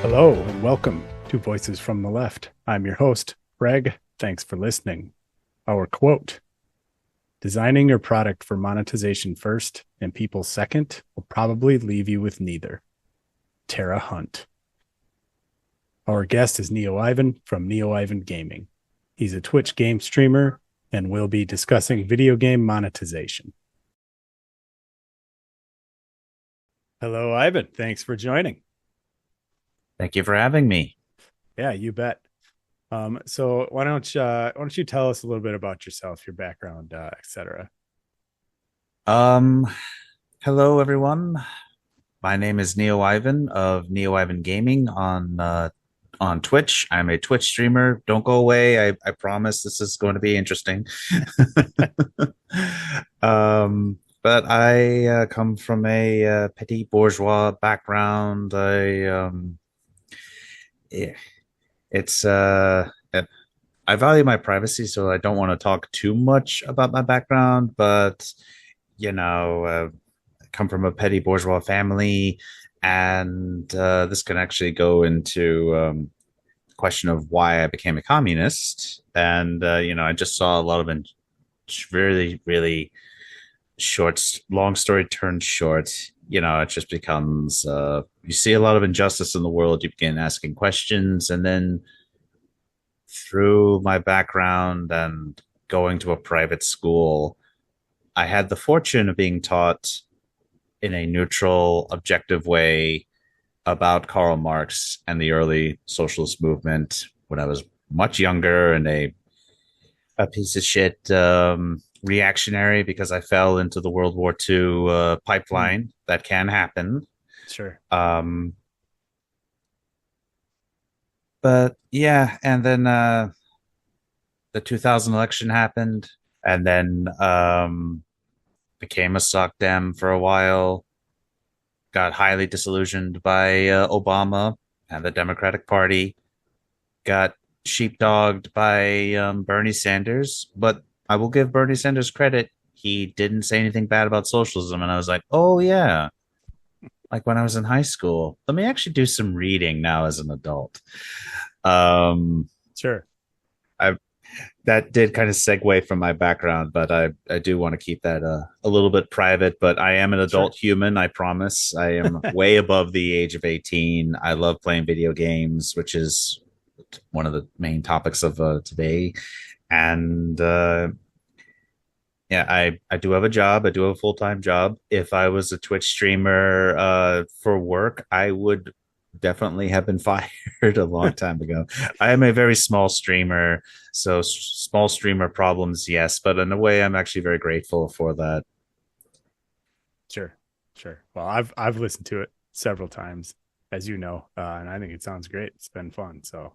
Hello and welcome to Voices from the Left. I'm your host, Greg. Thanks for listening. Our quote: designing your product for monetization first and people second will probably leave you with neither. Tara Hunt. Our guest is NeoIvan from NeoIvan Gaming. He's a Twitch game streamer and will be discussing video game monetization. Hello, Ivan. Thanks for joining. Thank you for having me. Yeah, you bet. So why don't you tell us a little bit about yourself, your background, etc. Um, Hello everyone. My name is NeoIvan of NeoIvan Gaming on Twitch. I'm a Twitch streamer. Don't go away. I promise this is going to be interesting. But I come from a petit bourgeois background. Yeah, it's I value my privacy, so I don't want to talk too much about my background, but I come from a petty bourgeois family, and this can actually go into the question of why I became a communist. And I just saw a lot of really, really short, long story turned short. It just becomes you see a lot of injustice in the world. You begin asking questions, and then through my background and going to a private school, I had the fortune of being taught in a neutral, objective way about Karl Marx and the early socialist movement when I was much younger and a piece of shit reactionary because I fell into the World War II pipeline. That can happen. Sure. Um, but yeah, and then the 2000 election happened, and then became a sock dem for a while. Got highly disillusioned by Obama and the Democratic Party. Got sheepdogged by Bernie Sanders, but I will give Bernie Sanders credit. He didn't say anything bad about socialism, and I was like, oh yeah, like when I was in high school. Let me actually do some reading now as an adult. Um, Sure. I that did kind of segue from my background, but I do want to keep that a little bit private. But I am an Sure. adult human. I promise. I am way above the age of 18. I love playing video games, which is one of the main topics of today. And yeah, I do have a job. I do have a full time job. If I was a Twitch streamer for work, I would definitely have been fired a long time ago. I am a very small streamer, so small streamer problems, yes, but in a way, I'm actually very grateful for that. Sure. Sure. Well, I've listened to it several times, as you know, and I think it sounds great. It's been fun. So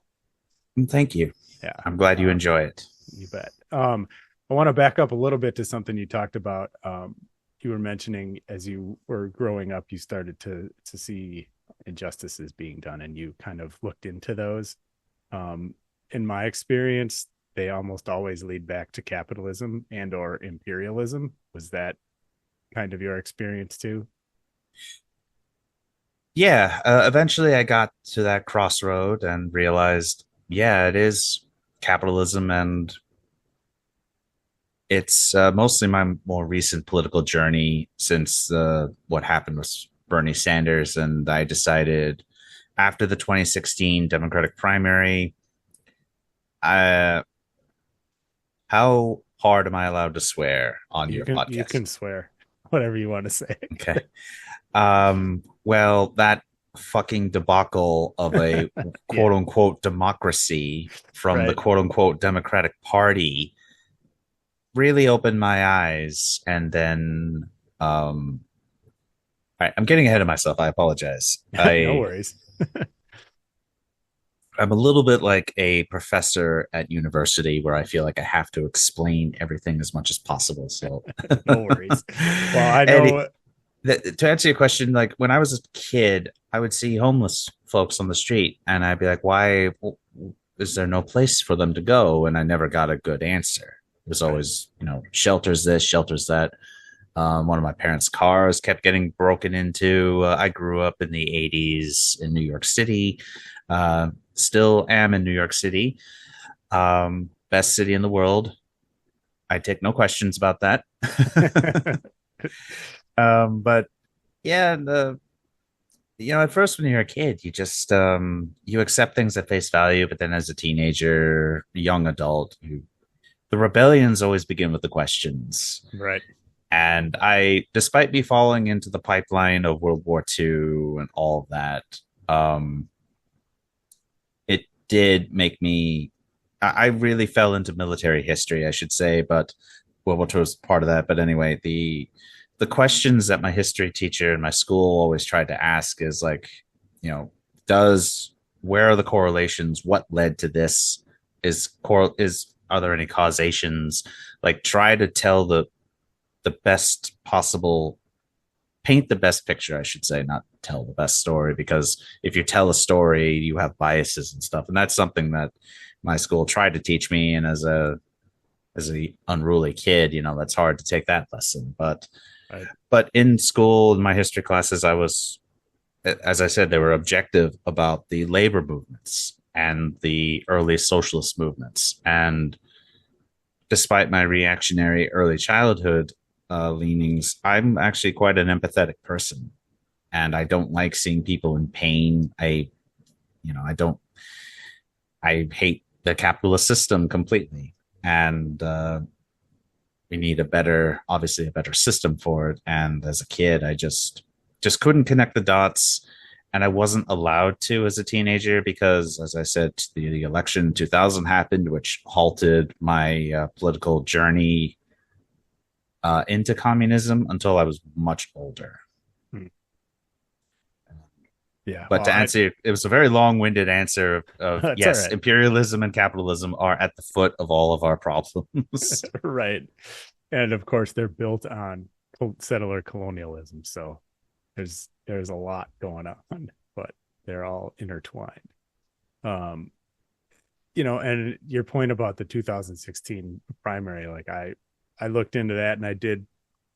Thank you. yeah, I'm glad you enjoy it. you bet. I want to back up a little bit to something you talked about. You were mentioning as you were growing up, you started to see injustices being done, and you kind of looked into those. In my experience, they almost always lead back to capitalism and or imperialism. Was that kind of your experience too? Yeah, eventually I got to that crossroad and realized, yeah, it is capitalism, and it's mostly my more recent political journey since what happened with Bernie Sanders. And I decided after the 2016 Democratic primary, uh, how hard am I allowed to swear on You your can podcast? swear whatever you want to say. Okay. Well, that fucking debacle of a Yeah, quote unquote democracy from the right. quote unquote Democratic Party really opened my eyes. And then, all right, I'm getting ahead of myself. I apologize. No worries. I'm a little bit like a professor at university where I feel like I have to explain everything as much as possible. So, No worries. Well, I Any, know. to answer your question, like when I was a kid, I would see homeless folks on the street, and I'd be like, "Why is there no place for them to go?" And I never got a good answer. It was Right. always, shelters this, shelters that. One of my parents' cars kept getting broken into. I grew up in the 80s in New York City. Still am in New York City. Best city in the world. I take no questions about that. But yeah, at first when you're a kid, you just you accept things at face value, but then as a teenager, young adult, the rebellions always begin with the questions. Right. And despite me falling into the pipeline of World War II and all of that, um, it did make me. I really fell into military history, I should say, but World War II was part of that. But anyway, the questions that my history teacher in my school always tried to ask is like, you know, does where are the correlations? What led to this? Are there any causations? Like, try to tell the best possible paint the best picture, I should say, not tell the best story, because if you tell a story, you have biases and stuff. And that's something that my school tried to teach me. And as a unruly kid, that's hard to take that lesson. But Right. but in school, in my history classes, I was, as I said, they were objective about the labor movements and the early socialist movements. And despite my reactionary early childhood leanings, I'm actually quite an empathetic person, and I don't like seeing people in pain. I don't. I hate the capitalist system completely, and we need obviously a better system for it. And as a kid, I just couldn't connect the dots, and I wasn't allowed to as a teenager because, as I said, the election in 2000 happened, which halted my political journey into communism until I was much older. Hmm. Yeah. But Well, to answer, it was a very long-winded answer of that's all yes, right. imperialism and capitalism are at the foot of all of our problems. Right. And of course, they're built on settler colonialism. So there's a lot going on, but they're all intertwined. Um, and your point about the 2016 primary, like I looked into that, and I did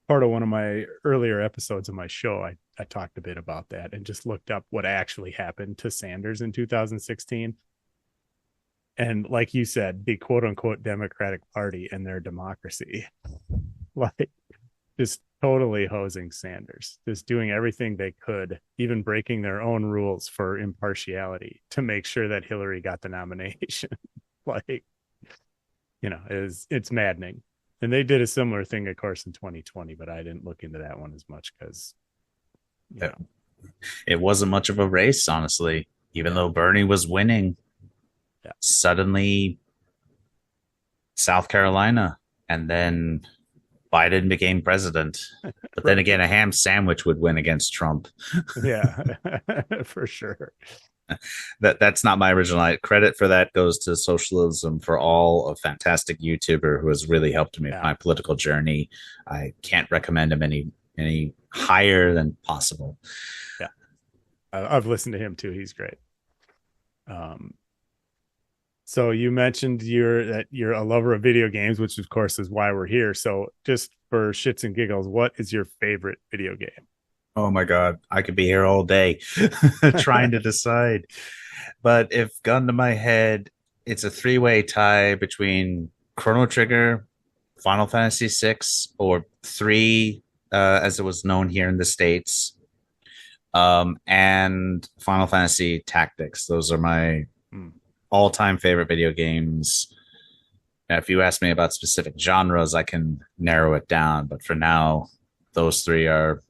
part of one of my earlier episodes of my show. I talked a bit about that and just looked up what actually happened to Sanders in 2016. And like you said, the quote unquote Democratic Party and their democracy, like just totally hosing Sanders, just doing everything they could, even breaking their own rules for impartiality to make sure that Hillary got the nomination. Like, it's maddening. And they did a similar thing, of course, in 2020, but I didn't look into that one as much because, you know, It wasn't much of a race, honestly. Even though Bernie was winning, yeah. suddenly South Carolina, and then Biden became president. But then Right. again, a ham sandwich would win against Trump. Yeah, for sure. That's not my original credit for that goes to Socialism for All, a fantastic YouTuber who has really helped me with Yeah. my political journey. I can't recommend him any higher than possible. Yeah. I've listened to him too. He's great. Um, so you mentioned you're a lover of video games, which of course is why we're here. So just for shits and giggles, what is your favorite video game? Oh my God, I could be here all day trying to decide. But if gun to my head, it's a three-way tie between Chrono Trigger, Final Fantasy VI, or 3, as it was known here in the States, and Final Fantasy Tactics. Those are my Hmm. all-time favorite video games. Now, if you ask me about specific genres, I can narrow it down. But for now, those three are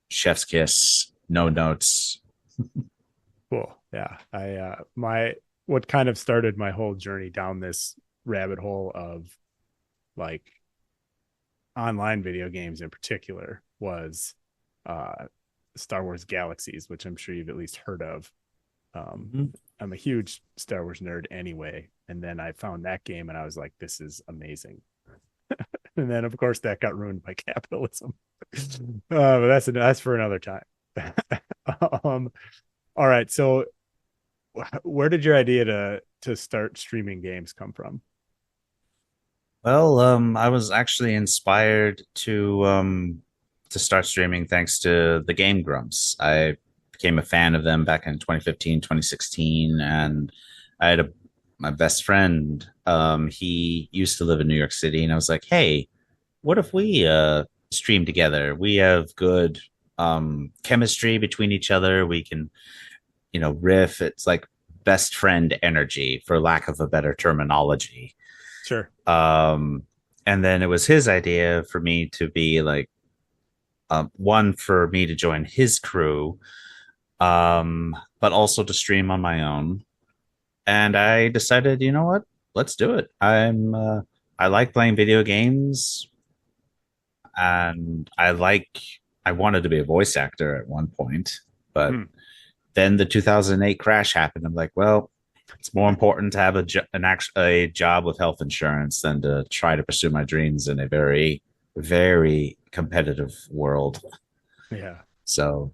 chef's kiss, no notes. Cool. Yeah. My what kind of started my whole journey down this rabbit hole of like online video games in particular was uh Star Wars Galaxies, which I'm sure you've at least heard of. Um, Mhm. I'm a huge Star Wars nerd anyway, and then I found that game and I was like, this is amazing. And then of course that got ruined by capitalism. But that's for another time. um, all right, so where did your idea to start streaming games come from? Well, I was actually inspired to start streaming thanks to the Game Grumps. I became a fan of them back in 2015, 2016, and I had a my best friend. He used to live in New York City, and I was like, "Hey, what if we stream together? We have good chemistry between each other. We can, riff. It's like best friend energy, for lack of a better terminology." Sure. Um, and then it was his idea for me to be like, one, for me to join his crew, but also to stream on my own. And I decided, you know what? Let's do it. I like playing video games, and I wanted to be a voice actor at one point, but Hmm. then the 2008 crash happened. I'm like, well, it's more important to have a job with health insurance than to try to pursue my dreams in a very, very competitive world. Yeah. So,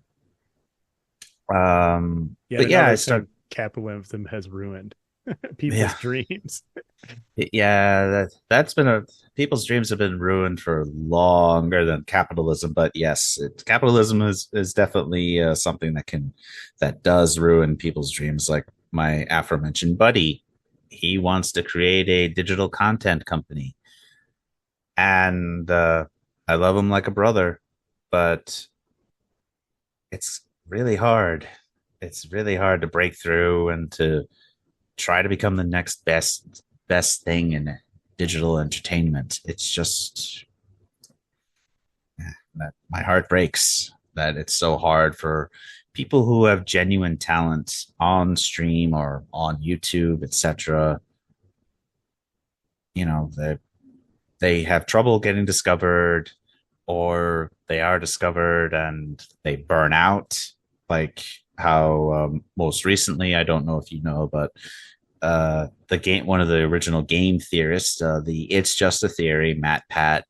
Yet but yeah, another thing capitalism has ruined yeah, people's dreams. yeah, that's been a people's dreams have been ruined for longer than capitalism. But yes, capitalism is definitely something that does ruin people's dreams. Like my aforementioned buddy, he wants to create a digital content company, and I love him like a brother, but it's really hard. It's really hard to break through and to try to become the next best thing in digital entertainment. It's just that my heart breaks that it's so hard for people who have genuine talent on stream or on YouTube, etc. They have trouble getting discovered, or they are discovered and they burn out, like how most recently, I don't know if you know, but the game one of the original game theorists, the It's Just a Theory, Matt Pat,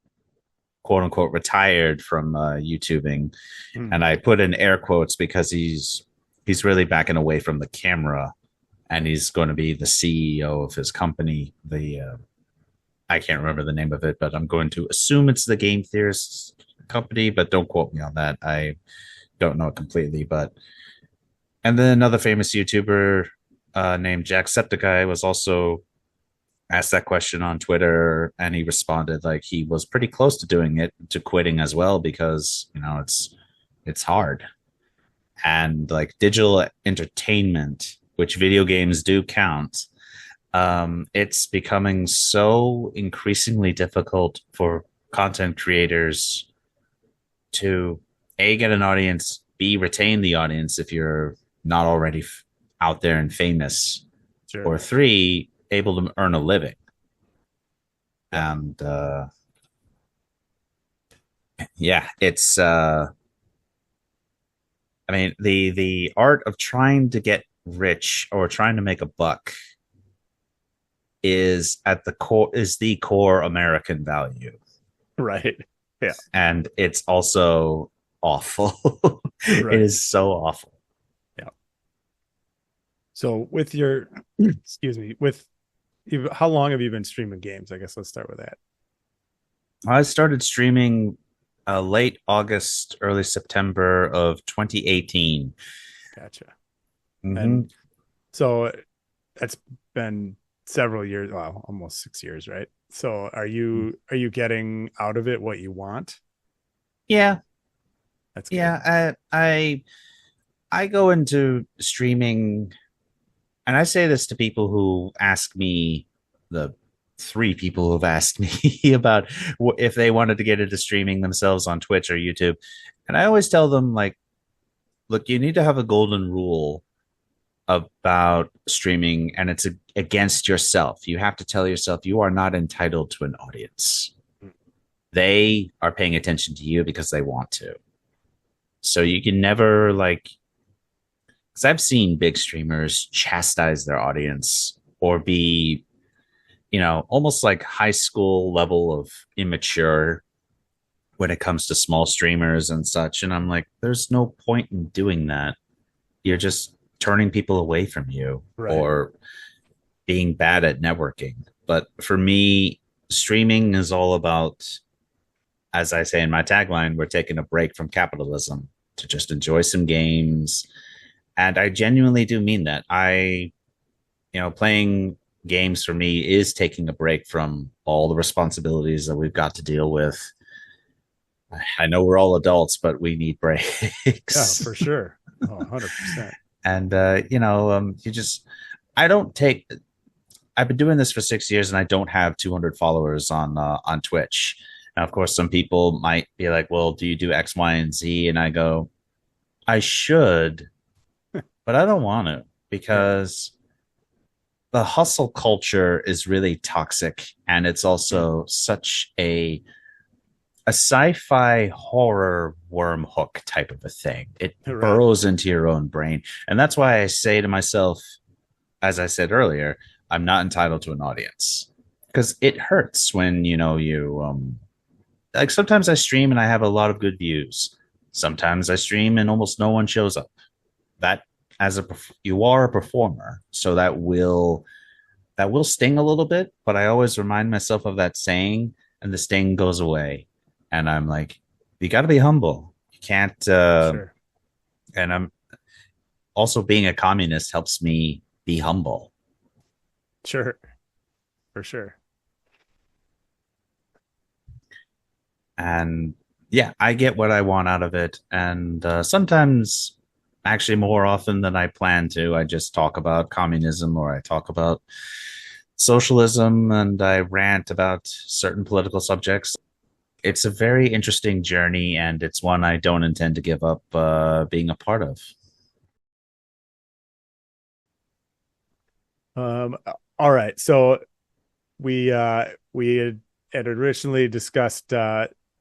quote unquote, retired from YouTubing. Hmm. And I put in air quotes because he's really backing away from the camera, and he's going to be the CEO of his company. The I can't remember the name of it, but I'm going to assume it's the Game Theorist company, but don't quote me on that. I don't know it completely. But and then another famous YouTuber named Jacksepticeye was also asked that question on Twitter, and he responded like he was pretty close to doing it, to quitting as well, because it's hard. And like digital entertainment, which video games do count, it's becoming so increasingly difficult for content creators to a get an audience, b retain the audience if you're not already out there and famous, Sure. or three, able to earn a living. Yeah. And yeah, it's I mean, the art of trying to get rich or trying to make a buck is the core American value. Right. Yeah. And it's also awful. It Right. is so awful. Yeah. So with your, excuse me, with how long have you been streaming games? I guess let's start with that. I started streaming late August, early September of 2018. Gotcha. Mm-hmm. And so that's been several years, well, almost 6 years, right? So are you getting out of it what you want? Yeah, That's good. yeah. I go into streaming, and I say this to people who ask me, the three people who've asked me about if they wanted to get into streaming themselves on Twitch or YouTube. And I always tell them, like, look, you need to have a golden rule about streaming, and it's against yourself. You have to tell yourself you are not entitled to an audience. They are paying attention to you because they want to. So you can never, like, because I've seen big streamers chastise their audience or be, almost like high school level of immature when it comes to small streamers and such. And I'm like, there's no point in doing that. You're just turning people away from you Right. or being bad at networking. But for me, streaming is all about, as I say in my tagline, we're taking a break from capitalism to just enjoy some games. And I genuinely do mean that. Playing games for me is taking a break from all the responsibilities that we've got to deal with. I know we're all adults, but we need Yeah, breaks. for sure. Oh, 100%. And you just, I don't take. I've been doing this for 6 years, and I don't have 200 followers on Twitch. Now, of course, some people might be like, "Well, do you do X, Y, and Z?" And I go, "I should, but I don't want to Yeah. because the hustle culture is really toxic, and it's Mm. also such a sci-fi horror worm hook type of a thing. It Right. burrows into your own brain, and that's why I say to myself, as I said earlier, I'm not entitled to an audience because it hurts when you like sometimes I stream and I have a lot of good views. Sometimes I stream and almost no one shows up. That as a you are a performer, so that will sting a little bit, but I always remind myself of that saying and the sting goes away. And I'm like, you got to be humble. You can't For sure. and I'm also being a communist helps me be humble. Sure. For sure. And yeah, I get what I want out of it. And sometimes, actually, more often than I plan to, I just talk about communism or I talk about socialism and I rant about certain political subjects. It's a very interesting journey, and it's one I don't intend to give up being a part of. Um, all right. So we had originally discussed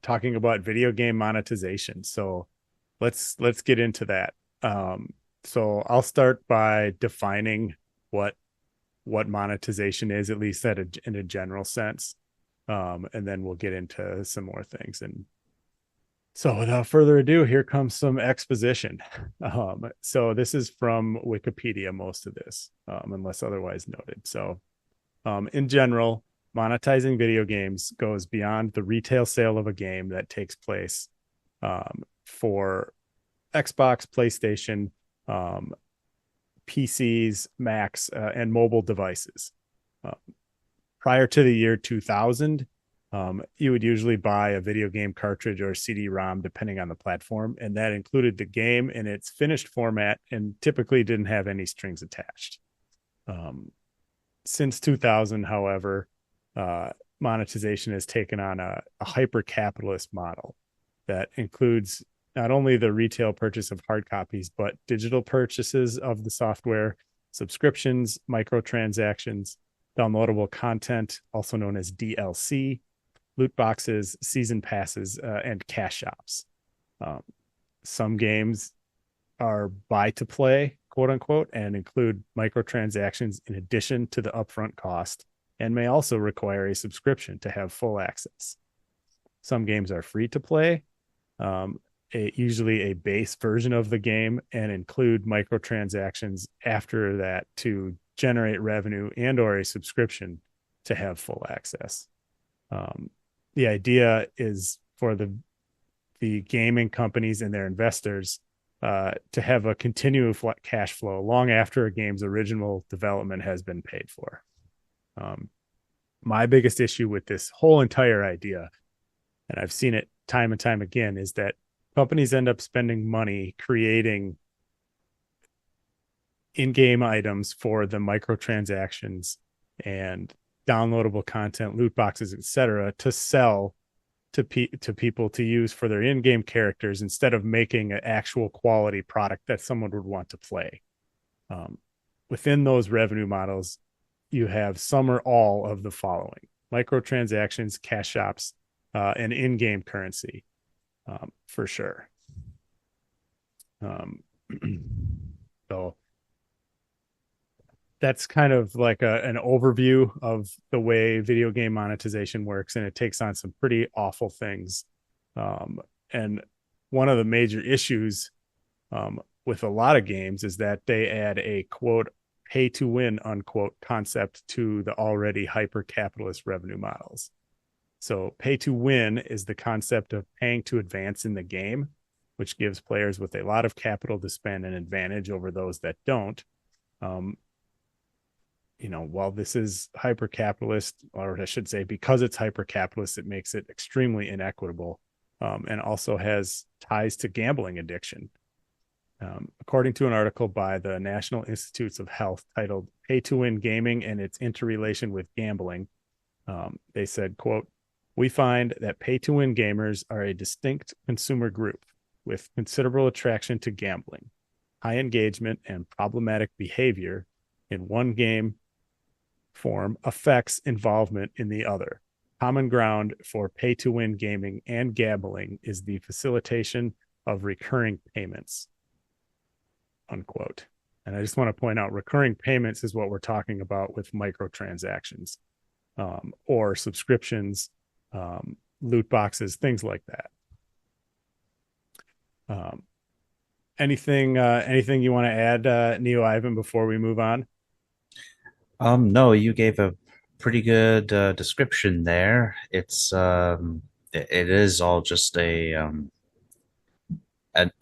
talking about video game monetization. So let's get into that. So I'll start by defining what what monetization is, at least in a general sense. And then we'll get into some more things. And so without further ado, here comes some exposition. So this is from Wikipedia, most of this, unless otherwise noted. So in general, monetizing video games goes beyond the retail sale of a game that takes place for Xbox, PlayStation, um, PCs, Macs, and mobile devices. Uh, Prior to the year 2000, you would usually buy a video game cartridge or CD-ROM, depending on the platform, and that included the game in its finished format and typically didn't have any strings attached. Um, since 2000, however, uh, monetization has taken on a hyper capitalist model that includes not only the retail purchase of hard copies, but digital purchases of the software, subscriptions, microtransactions, downloadable content, also known as DLC, loot boxes, season passes, and cash shops. Um, some games are buy to play, quote unquote, and include microtransactions in addition to the upfront cost and may also require a subscription to have full access. Some games are free to play, um, usually a base version of the game, and include microtransactions after that to generate revenue and or a subscription to have full access. Um, the idea is for the gaming companies and their investors to have a continuous cash flow long after a game's original development has been paid for. Um, my biggest issue with this whole entire idea, and I've seen it time and time again, is that companies end up spending money creating in-game items for the microtransactions and downloadable content, loot boxes, etc., to sell to people to use for their in-game characters instead of making an actual quality product that someone would want to play. Um, Within those revenue models, you have some or all of the following: microtransactions, cash shops, and in-game currency, for sure. Um, so that's kind of like an overview of the way video game monetization works, and it takes on some pretty awful things. And one of the major issues with a lot of games is that they add a quote pay to win unquote concept to the already hyper capitalist revenue models. So, pay to win is the concept of paying to advance in the game, which gives players with a lot of capital to spend an advantage over those that don't. Um, while this is hyper capitalist, or I should say, because it's hyper capitalist, it makes it extremely inequitable, and also has ties to gambling addiction. According to an article by the National Institutes of Health titled Pay to Win Gaming and Its Interrelation with Gambling, they said, quote, we find that pay to win gamers are a distinct consumer group with considerable attraction to gambling, high engagement, and problematic behavior in one game form affects involvement in the other. Common ground for pay to win gaming and gambling is the facilitation of recurring payments, unquote. And I just want to point out recurring payments is what we're talking about with microtransactions, or subscriptions, loot boxes, things like that. Anything you want to add, NeoIvan, before we move on? No, you gave a pretty good description there. It is all just a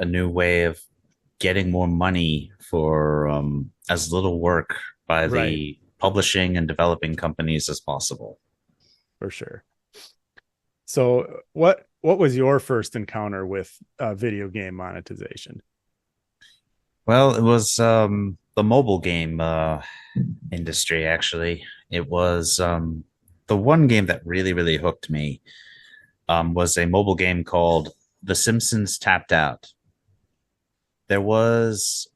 new way of getting more money for as little work by Right, the publishing and developing companies as possible. for sure. So, what was your first encounter with video game monetization? Well, it was the mobile game industry, actually. It was the one game that really, really hooked me was a mobile game called The Simpsons Tapped Out. There was,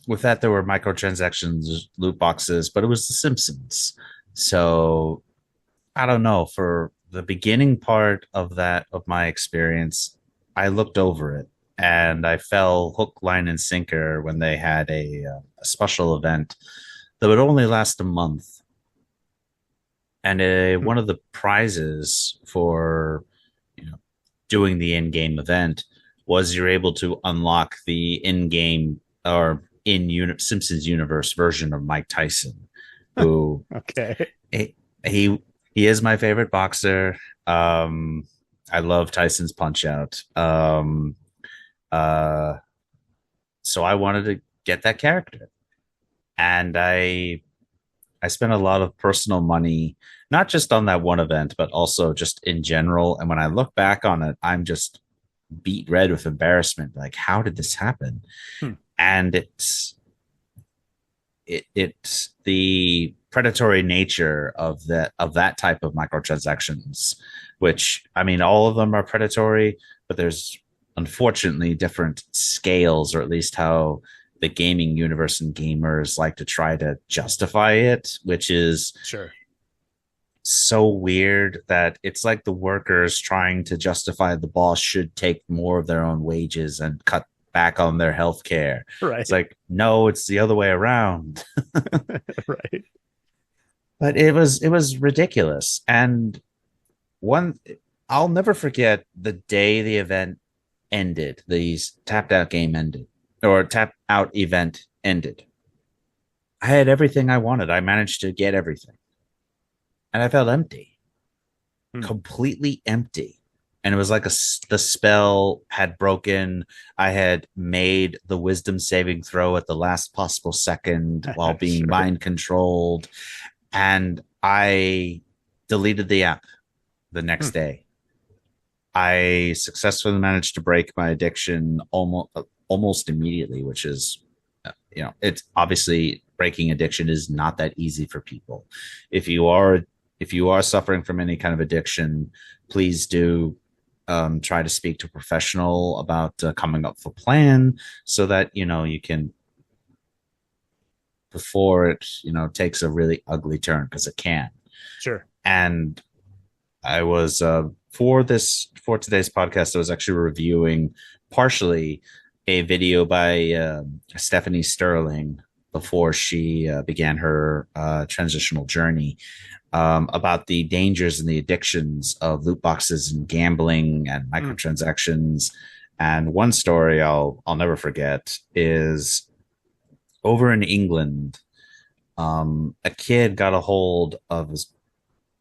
with that, there were microtransactions, loot boxes, but it was The Simpsons. So I don't know. For the beginning part of my experience, I looked over it and I fell hook, line, and sinker when they had a special event that would only last a month. And Hmm. one of the prizes for you know doing the in-game event was you're able to unlock the in-game or Simpsons universe version of Mike Tyson, who Okay. he he is my favorite boxer. I love Tyson's Punch Out. Uh, so I wanted to get that character, and I spent a lot of personal money, not just on that one event, but also just in general. And when I look back on it, I'm just beat red with embarrassment. Like, how did this happen? Hmm. And it's the predatory nature of that type of microtransactions, which I mean, all of them are predatory, but there's unfortunately different scales, or at least how the gaming universe and gamers like to try to justify it, which is Sure. so weird that it's like the workers trying to justify the boss should take more of their own wages and cut back on their health care. It's Right. like, no, it's the other way around. Right. But it was ridiculous. And one I'll never forget the day the event ended, the tapped out game ended, or tap out event ended. I had everything I wanted. I managed to get everything. And I felt empty, Hmm. completely empty. And it was like the spell had broken. I had made the wisdom saving throw at the last possible second while being Sure. mind controlled. And I deleted the app the Hmm. next day. I successfully managed to break my addiction almost immediately, which is, it's obviously breaking addiction is not that easy for people. If you are if you are suffering from any kind of addiction, please do try to speak to a professional about coming up with a plan so that you can, before it takes a really ugly turn, because it can. Sure. And I was for today's podcast, I was actually reviewing partially a video by Stephanie Sterling before she began her transitional journey, about the dangers and the addictions of loot boxes and gambling and Hmm. microtransactions. And one story I'll never forget is over in England. A kid got a hold of his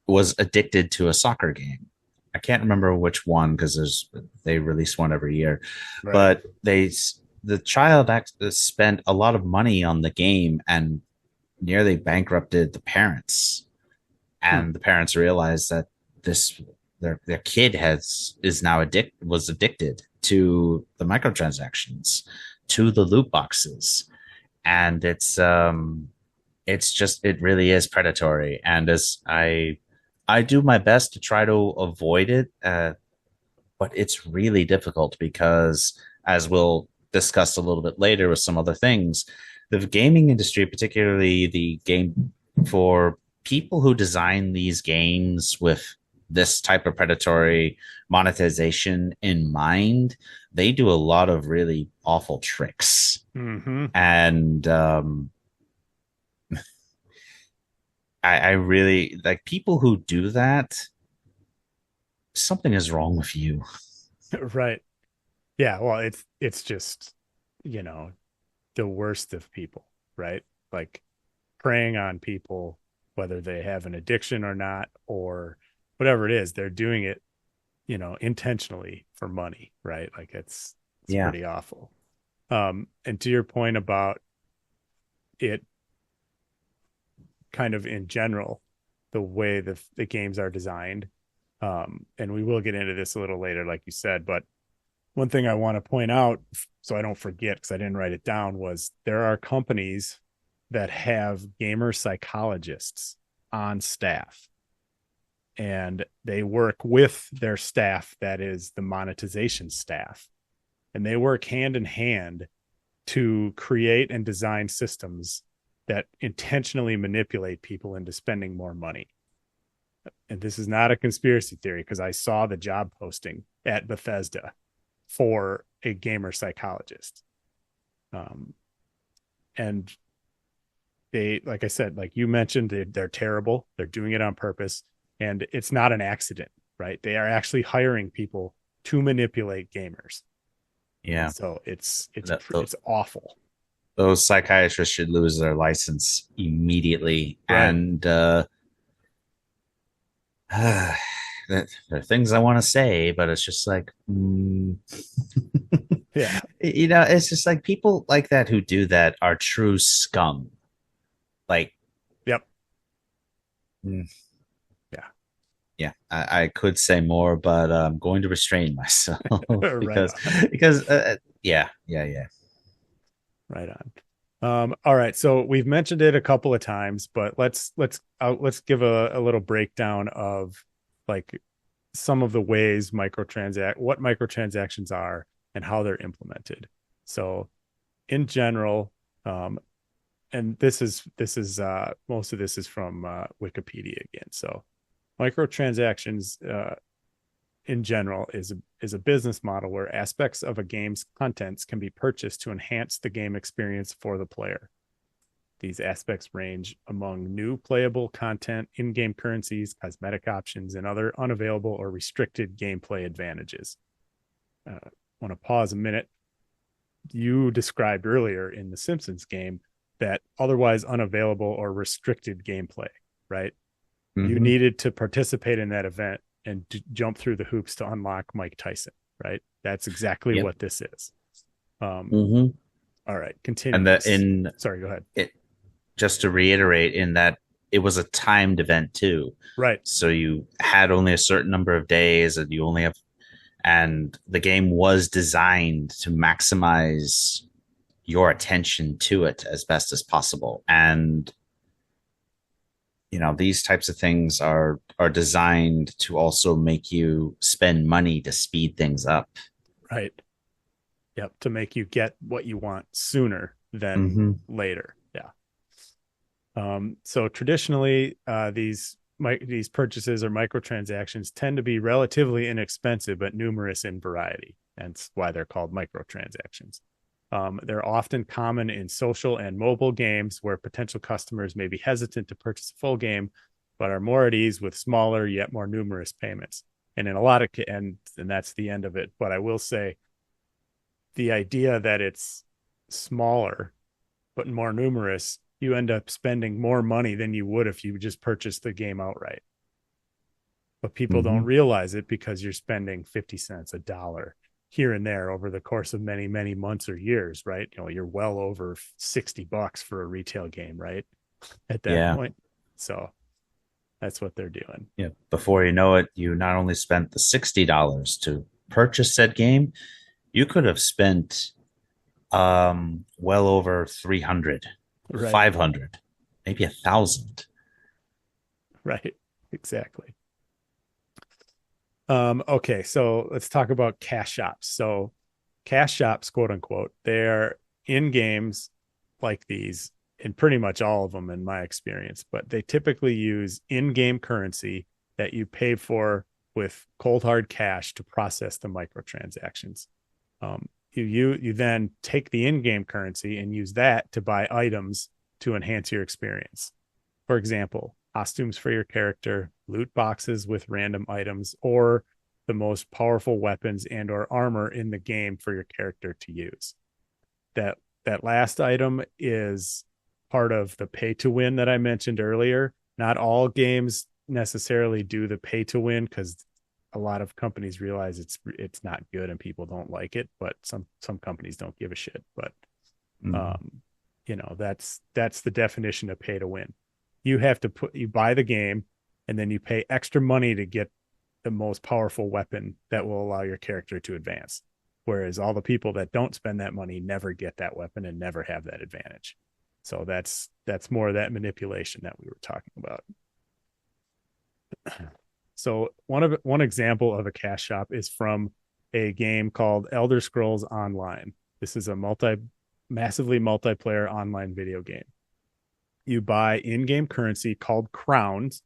was addicted to a soccer game. I can't remember which one because they release one every year, Right. but the child spent a lot of money on the game and nearly bankrupted the parents. Hmm. And the parents realized that this their kid was addicted to the microtransactions, to the loot boxes, and it's just it really is predatory. And as I do my best to try to avoid it, but it's really difficult because, as we'll discuss a little bit later with some other things, the gaming industry, particularly the game for people who design these games with this type of predatory monetization in mind, they do a lot of really awful tricks. Mm-hmm. And I really like people who do that. Something is wrong with you. Right. Yeah. Well, it's just, you know, the worst of people, right? Like preying on people, whether they have an addiction or not, or whatever it is, they're doing it, intentionally for money, right? Like it's Yeah. pretty awful. And to your point about it kind of in general, the way the games are designed, and we will get into this a little later, like you said, but one thing I want to point out so I don't forget because I didn't write it down was there are companies that have gamer psychologists on staff and they work with their staff that is the monetization staff and they work hand in hand to create and design systems that intentionally manipulate people into spending more money. And this is not a conspiracy theory because I saw the job posting at Bethesda for a gamer psychologist. Um, and they, like I said, like you mentioned, they're terrible. They're doing it on purpose, and it's not an accident, right? They are actually hiring people to manipulate gamers, and Yeah. so it's That, th- it's awful, those psychiatrists should lose their license immediately. right? And there are things I want to say, but it's just like, Yeah. it's just like people like that who do that are true scum. Like, Yep. mm, Yeah. yeah, I could say more, but I'm going to restrain myself Right because on. yeah. Right on. All right. So we've mentioned it a couple of times, but let's give a little breakdown of like some of the ways what microtransactions are and how they're implemented. So in general, and this is most of this is from Wikipedia again. So microtransactions in general is a business model where aspects of a game's contents can be purchased to enhance the game experience for the player. These aspects range among new playable content, in-game currencies, cosmetic options, and other unavailable or restricted gameplay advantages. I want to pause a minute. You described earlier in the Simpsons game that otherwise unavailable or restricted gameplay, right? You Mm-hmm. needed to participate in that event and jump through the hoops to unlock Mike Tyson, right? That's exactly Yep. what this is. Um, Mm-hmm. all right, And that continuing. in Sorry, go ahead. it, just to reiterate, in that it was a timed event too. Right, So you had only a certain number of days, and you only have, and the game was designed to maximize your attention to it as best as possible. And these types of things are designed to also make you spend money to speed things up. right. Yep, to make you get what you want sooner than Mm-hmm. later. Yeah. So traditionally, these purchases or microtransactions tend to be relatively inexpensive but numerous in variety. That's why they're called microtransactions. They're often common in social and mobile games where potential customers may be hesitant to purchase a full game, but are more at ease with smaller yet more numerous payments. And in a lot of and that's the end of it. But I will say the idea that it's smaller but more numerous, you end up spending more money than you would if you just purchased the game outright. but people don't Hmm. realize it because you're spending 50 cents, a dollar here and there over the course of many, many months or years, right? You're well over $60 for a retail game, right? At that Yeah. point. So that's what they're doing. Yeah. Before you know it, you not only spent the $60 to purchase said game, you could have spent well over 300, Right. 500, maybe 1,000. Right. Exactly. Okay, so let's talk about cash shops. So cash shops, quote unquote, they're in games like these in pretty much all of them in my experience, but they typically use in-game currency that you pay for with cold hard cash to process the microtransactions. You then take the in-game currency and use that to buy items to enhance your experience. For example, costumes for your character, loot boxes with random items, or the most powerful weapons and or armor in the game for your character to use. That that last item is part of the pay to win that I mentioned earlier. Not all games necessarily do the pay to win because a lot of companies realize it's not good and people don't like it, but some companies don't give a shit. But Mm. um, that's the definition of pay to win. You buy the game and then you pay extra money to get the most powerful weapon that will allow your character to advance. Whereas all the people that don't spend that money never get that weapon and never have that advantage. So that's more of that manipulation that we were talking about. So one example of a cash shop is from a game called Elder Scrolls Online. This is a massively multiplayer online video game. You buy in-game currency called crowns,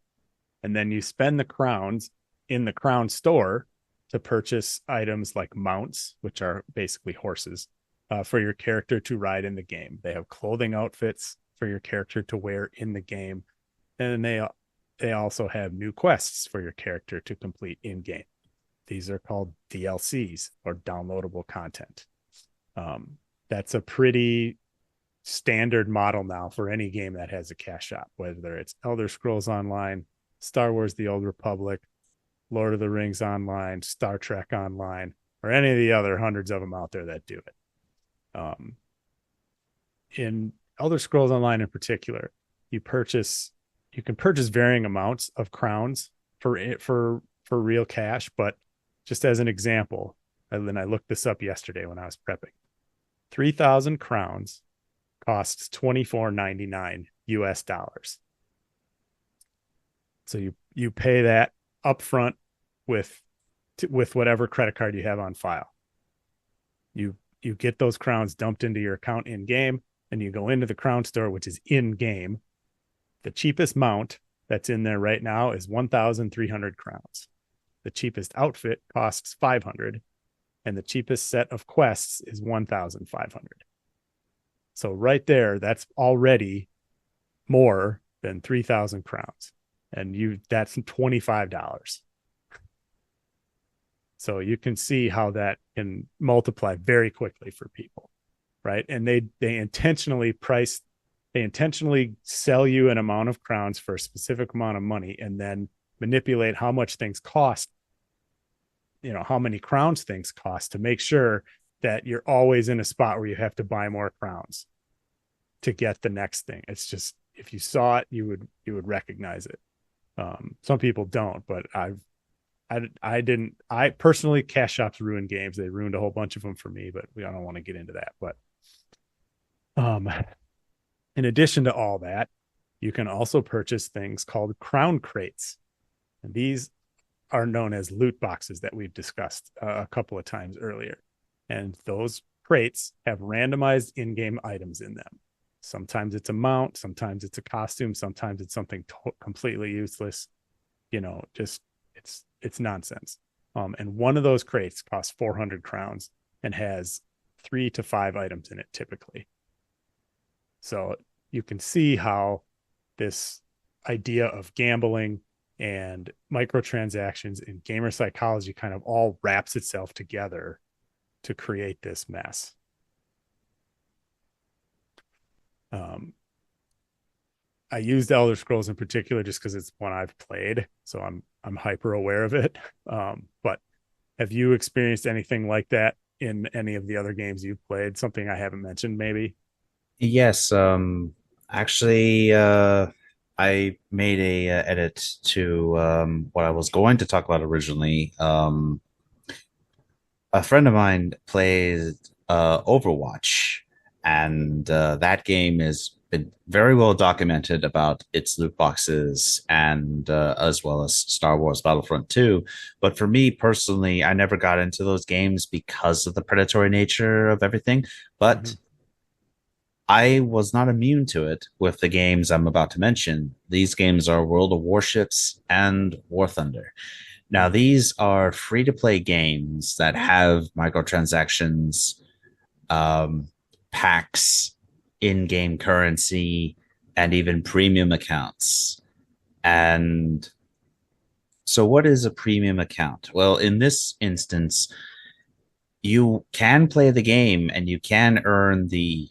and then you spend the crowns in the crown store to purchase items like mounts, which are basically horses, for your character to ride in the game. They have clothing outfits for your character to wear in the game, and they also have new quests for your character to complete in game. These are called DLCs or downloadable content. That's a pretty standard model now for any game that has a cash shop, whether it's Elder Scrolls Online, Star Wars The Old Republic, Lord of the Rings Online, Star Trek Online, or any of the other hundreds of them out there that do it. In Elder Scrolls Online in particular, you can purchase varying amounts of crowns for real cash, but just as an example, and then I looked this up yesterday when I was prepping. 3,000 crowns costs $24.99 US dollars. So you pay that upfront with with whatever credit card you have on file. You get those crowns dumped into your account in game, and you go into the crown store, which is in game. The cheapest mount that's in there right now is 1,300 crowns. The cheapest outfit costs 500, and the cheapest set of quests is 1,500. So right there, that's already more than 3,000 crowns, and that's $25. So you can see how that can multiply very quickly for people, right? And they intentionally sell you an amount of crowns for a specific amount of money and then manipulate how much things cost, how many crowns things cost to make sure that you're always in a spot where you have to buy more crowns to get the next thing. It's just, if you saw it, you would recognize it. Some people don't, but I didn't. I personally, cash shops ruin games. They ruined a whole bunch of them for me, but I don't want to get into that. But um, in addition to all that, you can also purchase things called crown crates, and these are known as loot boxes that we've discussed a couple of times earlier. And those crates have randomized in-game items in them. Sometimes it's a mount, sometimes it's a costume, sometimes it's something completely useless. Just it's nonsense. And one of those crates costs 400 crowns and has 3 to 5 items in it typically. So you can see how this idea of gambling and microtransactions and gamer psychology kind of all wraps itself together to create this mess. Um, I used Elder Scrolls in particular just because it's one I've played, so I'm hyper aware of it. But have you experienced anything like that in any of the other games you've played? Something I haven't mentioned, maybe? Yes, actually, I made a edit to what I was going to talk about originally. A friend of mine plays Overwatch, and that game has been very well documented about its loot boxes and as well as Star Wars Battlefront 2. But for me personally, I never got into those games because of the predatory nature of everything. But Mm-hmm. I was not immune to it with the games I'm about to mention. These games are World of Warships and War Thunder. Now, Mm. these are free to play games that have microtransactions, um, packs, in game currency, and even premium accounts. And so, what is a premium account? Well, in this instance, you can play the game and you can earn the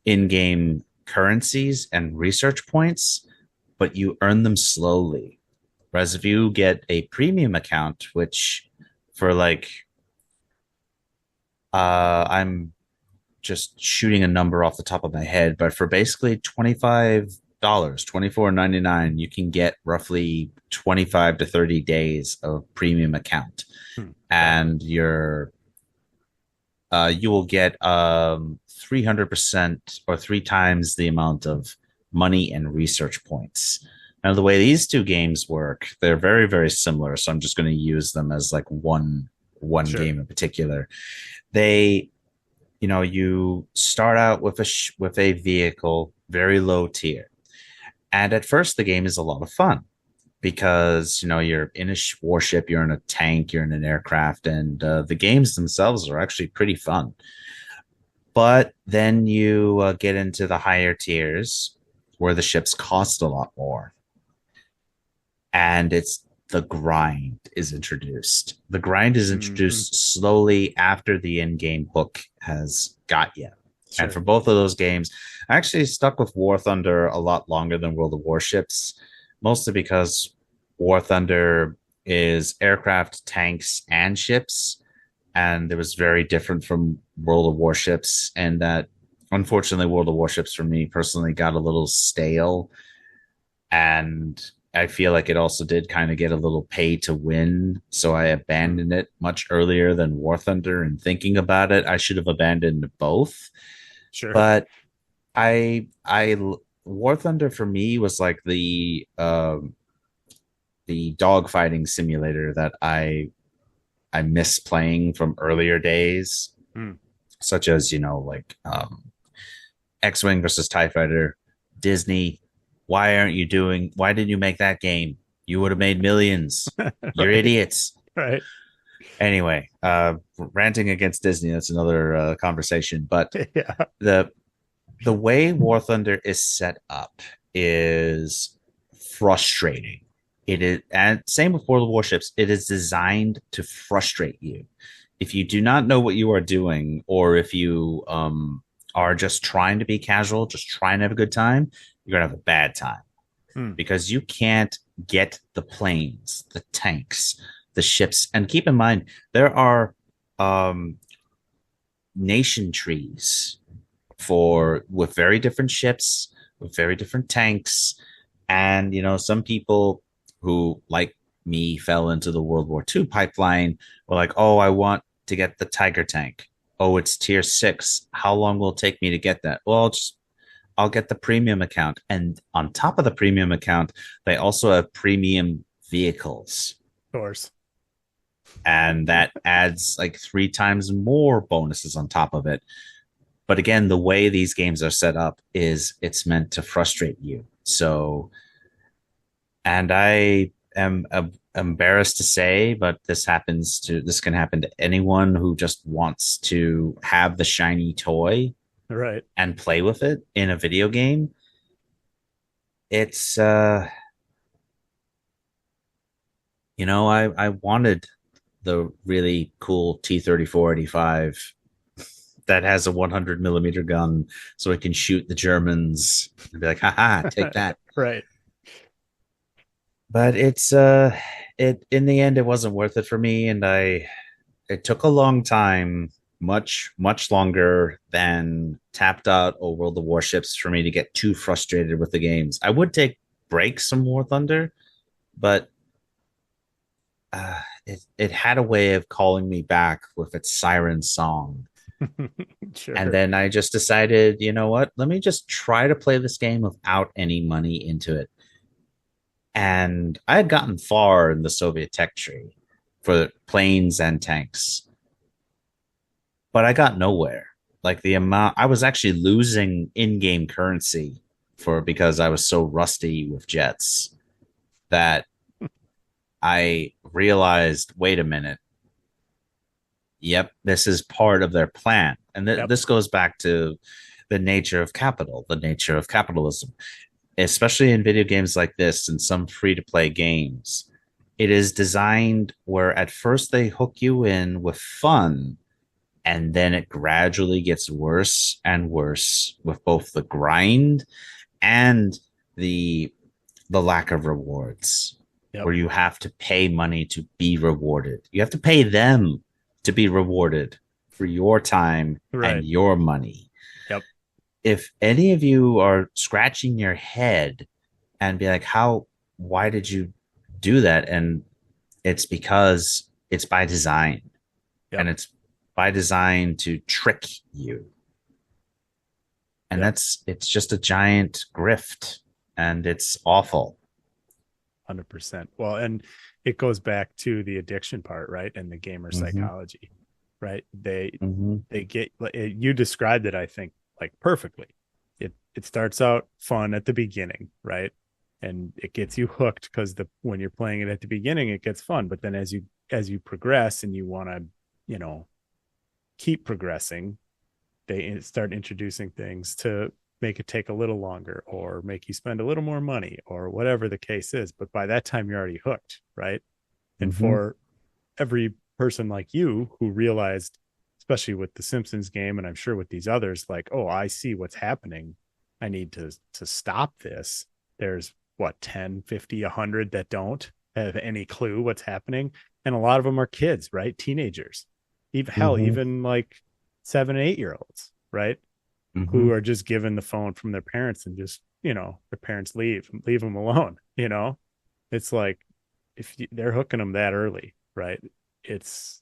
in game currencies and research points, but you earn them slowly. Whereas if you get a premium account, which for like I'm just shooting a number off the top of my head, but for basically $25, 24.99, you can get roughly 25 to 30 days of premium account. Hmm. Wow. And you will get 300% or three times the amount of money and research points. Now, the way these two games work, they're very, very similar. So I'm just going to use them as like one Sure. game in particular. They, you start out with with a vehicle, very low tier, and at first the game is a lot of fun because you're in a warship, you're in a tank, you're in an aircraft, and the games themselves are actually pretty fun. But then you get into the higher tiers where the ships cost a lot more. And it's the grind is introduced. The grind is Hmm. introduced slowly after the in game hook has got you. And Sure. for both of those games, I actually stuck with War Thunder a lot longer than World of Warships, mostly because War Thunder is aircraft, tanks, and ships, and it was very different from World of Warships. And that, unfortunately, World of Warships for me personally got a little stale, and I feel like it also did kind of get a little pay to win. So I Hmm. abandoned it much earlier than War Thunder. And thinking about it, I should have abandoned both. Sure. But I War Thunder for me was like the dogfighting simulator that I miss playing from earlier days, Hmm. such as like X-wing versus TIE Fighter, Disney. Why didn't you make that game? You would have made millions. You're Right. idiots. Right. Anyway, ranting against Disney, that's another conversation. But Yeah. the the way War Thunder is set up is frustrating. It is, and same with World of Warships, it is designed to frustrate you. If you do not know what you are doing, or if you are just trying to be casual, just trying to have a good time, you're gonna have a bad time Hmm. because you can't get the planes, the tanks, the ships. And keep in mind, there are um, nation trees for with very different ships, with very different tanks. And some people who, like me, fell into the World War II pipeline were like, oh, I want to get the Tiger tank. Oh, it's tier 6. How long will it take me to get that? Well, I'll get the premium account. And on top of the premium account, they also have premium vehicles. Of course. And that adds like three times more bonuses on top of it. But again, the way these games are set up is it's meant to frustrate you. So, and I am embarrassed to say, but this can happen to anyone who just wants to have the shiny toy Right. and play with it in a video game. It's I wanted the really cool T-3485 that has a 100 millimeter gun, so it can shoot the Germans and be like, haha, take that. Right. But it in the end it wasn't worth it for me, and I it took a long time, much longer than Tapped Out or World of Warships for me to get too frustrated with the games. I would take breaks some War Thunder, but it had a way of calling me back with its siren song. And Sure. then I just decided, you know what? Let me just try to play this game without any money into it. And I had gotten far in the Soviet tech tree for planes and tanks, but I got nowhere. Like the amount I was actually losing in-game currency for because I was so rusty with jets that I realized, wait a minute. Yep, this is part of their plan. And Yep. this goes back to the nature of capital, the nature of capitalism, especially in video games like this and some free to play games. It is designed where at first they hook you in with fun, and then it gradually gets worse and worse with both the grind and the the lack of rewards, Yep. where you have to pay money to be rewarded. You have to pay them to be rewarded for your time and Right. your money. Yep. If any of you are scratching your head and be like, why did you do that? And it's because it's by design, and Yep. it's by design to trick you. And Yep. it's just a giant grift, and it's awful. 100%. Well, and it goes back to the addiction part, right? And the gamer Mm-hmm. psychology, right? They Mm-hmm. they get you described it, I think, like perfectly. It starts out fun at the beginning, right? And it gets you hooked because the when you're playing it at the beginning, it gets fun. But then as you progress and you want to, you know, keep progressing, they start introducing things to make it take a little longer or make you spend a little more money or whatever the case is. But by that time, you're already hooked, right? And Mm-hmm. for every person like you who realized, especially with the Simpsons game, and I'm sure with these others, like, oh, I see what's happening. I need to stop this. There's what, 10, 50, 100 that don't have any clue what's happening. And a lot of them are kids, right? Teenagers, even hell, Mm-hmm. even like 7 and 8 year olds, right? Mm-hmm. Who are just given the phone from their parents and just, their parents leave them alone. It's like if they're hooking them that early, right? It's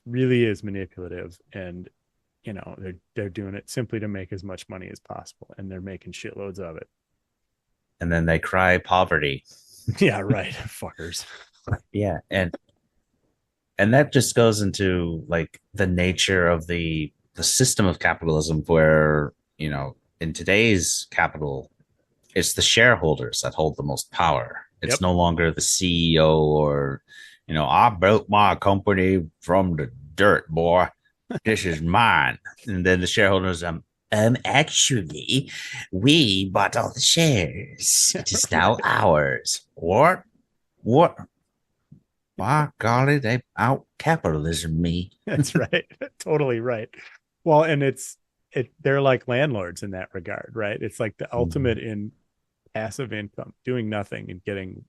really is manipulative, and they're doing it simply to make as much money as possible, and they're making shitloads of it. And then they cry poverty. Yeah, right. Fuckers. Yeah. And that just goes into like the nature of the system of capitalism where, in today's capital, it's the shareholders that hold the most power. It's Yep. no longer the CEO or, I built my company from the dirt, boy. This is mine. And then the shareholders, actually, we bought all the shares. It is now Right. ours. What? What? By golly, they out capitalism me. That's right. Totally right. Well, and they're like landlords in that regard, right? It's like the ultimate Mm-hmm. in passive income, doing nothing and getting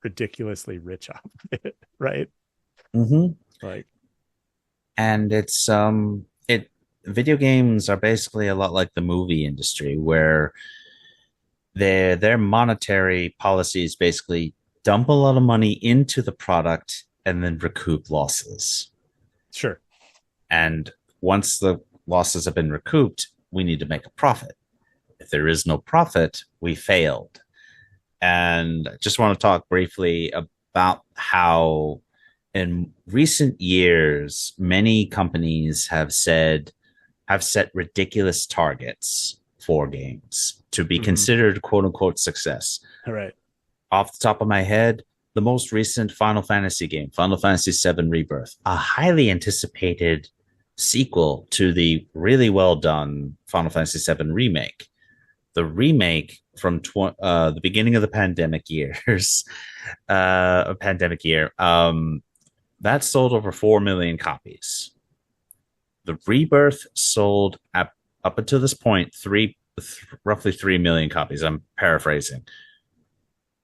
ridiculously rich off of it, right? Mm-hmm. Like, And it video games are basically a lot like the movie industry where their monetary policies basically dump a lot of money into the product and then recoup losses. sure. And once the losses have been recouped, we need to make a profit. If there is no profit, we failed. And I just want to talk briefly about how in recent years, many companies have set ridiculous targets for games to be Mm-hmm. considered quote unquote success. All right. Off the top of my head, the most recent Final Fantasy game, Final Fantasy VII Rebirth, a highly anticipated sequel to the really well done Final Fantasy VII remake. The remake from the beginning of the pandemic years, pandemic year, that sold over 4 million copies. The Rebirth sold up until this point roughly 3 million copies. I'm paraphrasing.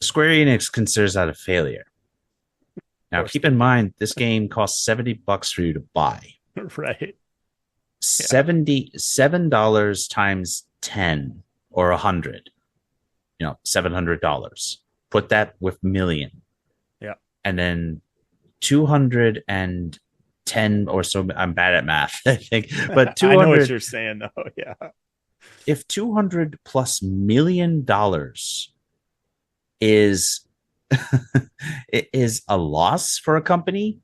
Square Enix considers that a failure. Now, keep in mind, this game costs $70 for you to buy. Right. Yeah. $77 times 10 or 100, $700. Put that with million. Yeah. And then 210 or so. I'm bad at math, I think, but 200. I know what you're saying, though. Yeah. If $200+ million is is a loss for a company,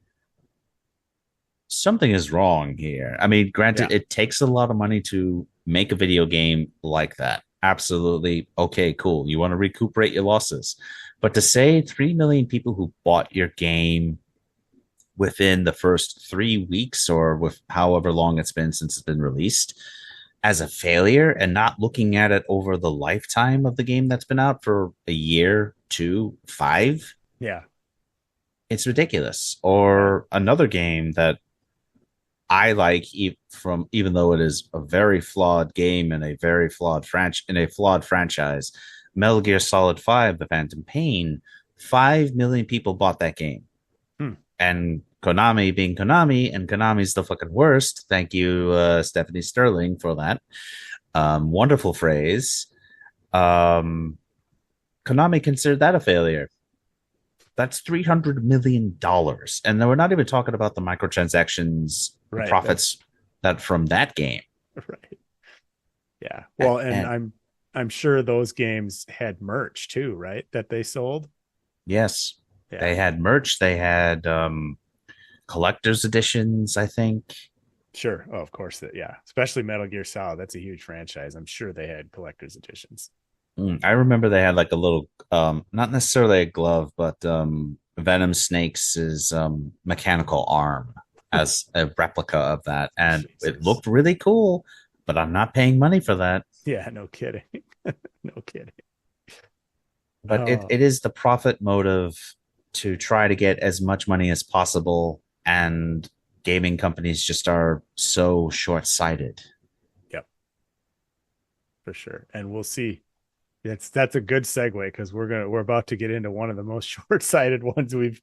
something is wrong here. I mean, granted, it takes a lot of money to make a video game like that. Absolutely. Okay, cool. You want to recuperate your losses. But to say 3 million people who bought your game within the first 3 weeks or with however long it's been since it's been released as a failure and not looking at it over the lifetime of the game that's been out for a year, 2, 5. Yeah. It's ridiculous. Or another game that I like, even though it is a very flawed game and a very flawed franchise, Metal Gear Solid 5: The Phantom Pain. 5 million people bought that game, and Konami being Konami, and Konami's the fucking worst. Thank you, Stephanie Sterling, for that wonderful phrase. Konami considered that a failure. That's $300 million, and then we're not even talking about the microtransactions. Right, profits that from that game. Right. Yeah. Well, and I'm sure those games had merch too, right? That they sold. Yes. Yeah. They had merch. They had collector's editions, I think. Sure. Oh, of course. Yeah. Especially Metal Gear Solid. That's a huge franchise. I'm sure they had collector's editions. I remember they had like a little, not necessarily a glove, but Venom Snake's mechanical arm as a replica of that, and it looked really cool, but I'm not paying money for that. Yeah, no kidding. No kidding. But it is the profit motive to try to get as much money as possible, and gaming companies just are so short-sighted. Yep, for sure. And we'll see. That's a good segue, because we're about to get into one of the most short-sighted ones we've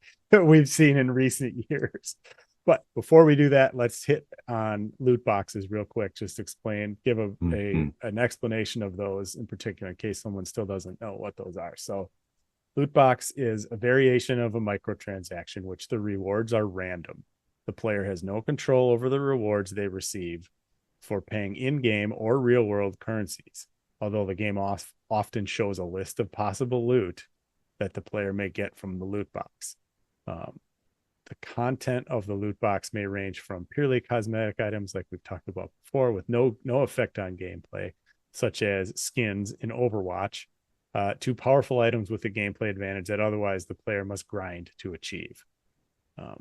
seen in recent years. But before we do that, let's hit on loot boxes real quick. Just give an explanation of those in particular, in case someone still doesn't know what those are. So loot box is a variation of a microtransaction, which the rewards are random. The player has no control over the rewards they receive for paying in-game or real-world currencies, although the game often shows a list of possible loot that the player may get from the loot box. The content of the loot box may range from purely cosmetic items, like we've talked about before, with no effect on gameplay, such as skins in Overwatch, to powerful items with a gameplay advantage that otherwise the player must grind to achieve. So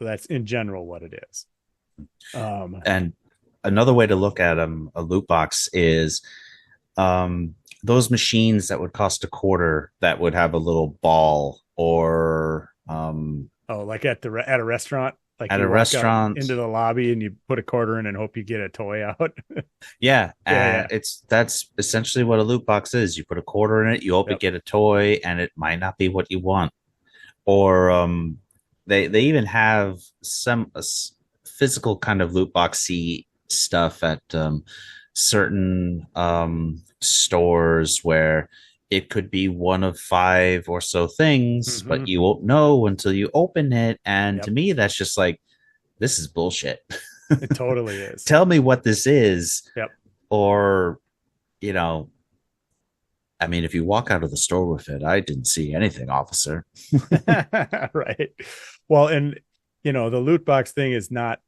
that's in general what it is. And another way to look at a loot box is those machines that would cost $0.25 that would have a little ball, or like at a restaurant, like at a restaurant into the lobby and you put $0.25 in and hope you get a toy out. Yeah. That's essentially what a loot box is. You put $0.25 in it, you hope you get a toy, and it might not be what you want. Or they even have some physical kind of loot boxy stuff at certain stores where it could be one of 5 or so things, but you won't know until you open it. And to me, that's just like, this is bullshit. It totally is. Tell me what this is. Yep. Or, I mean, if you walk out of the store with it, I didn't see anything, officer. Right. Well, and, the loot box thing is not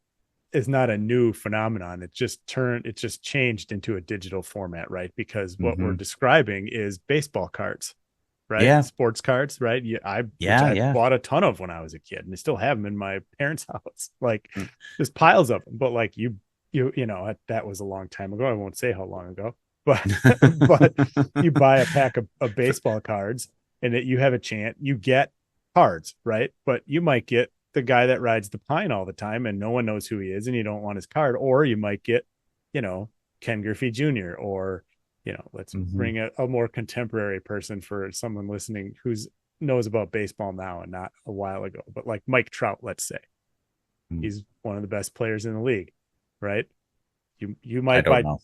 a new phenomenon. It just changed into a digital format, right? Because what we're describing is baseball cards, right? Yeah. Sports cards, right? I bought a ton of when I was a kid, and I still have them in my parents' house. Like there's piles of them, but like you that was a long time ago. I won't say how long ago, but you buy a pack of baseball cards, and you have a chance, you get cards, right? But you might get the guy that rides the pine all the time and no one knows who he is and you don't want his card. Or you might get, you know, Ken Griffey Jr. or, you know, let's Hmm. bring a more contemporary person for someone listening who's knows about baseball now and not a while ago, but like Mike Trout, let's say. He's one of the best players in the league, right? You I might don't buy know.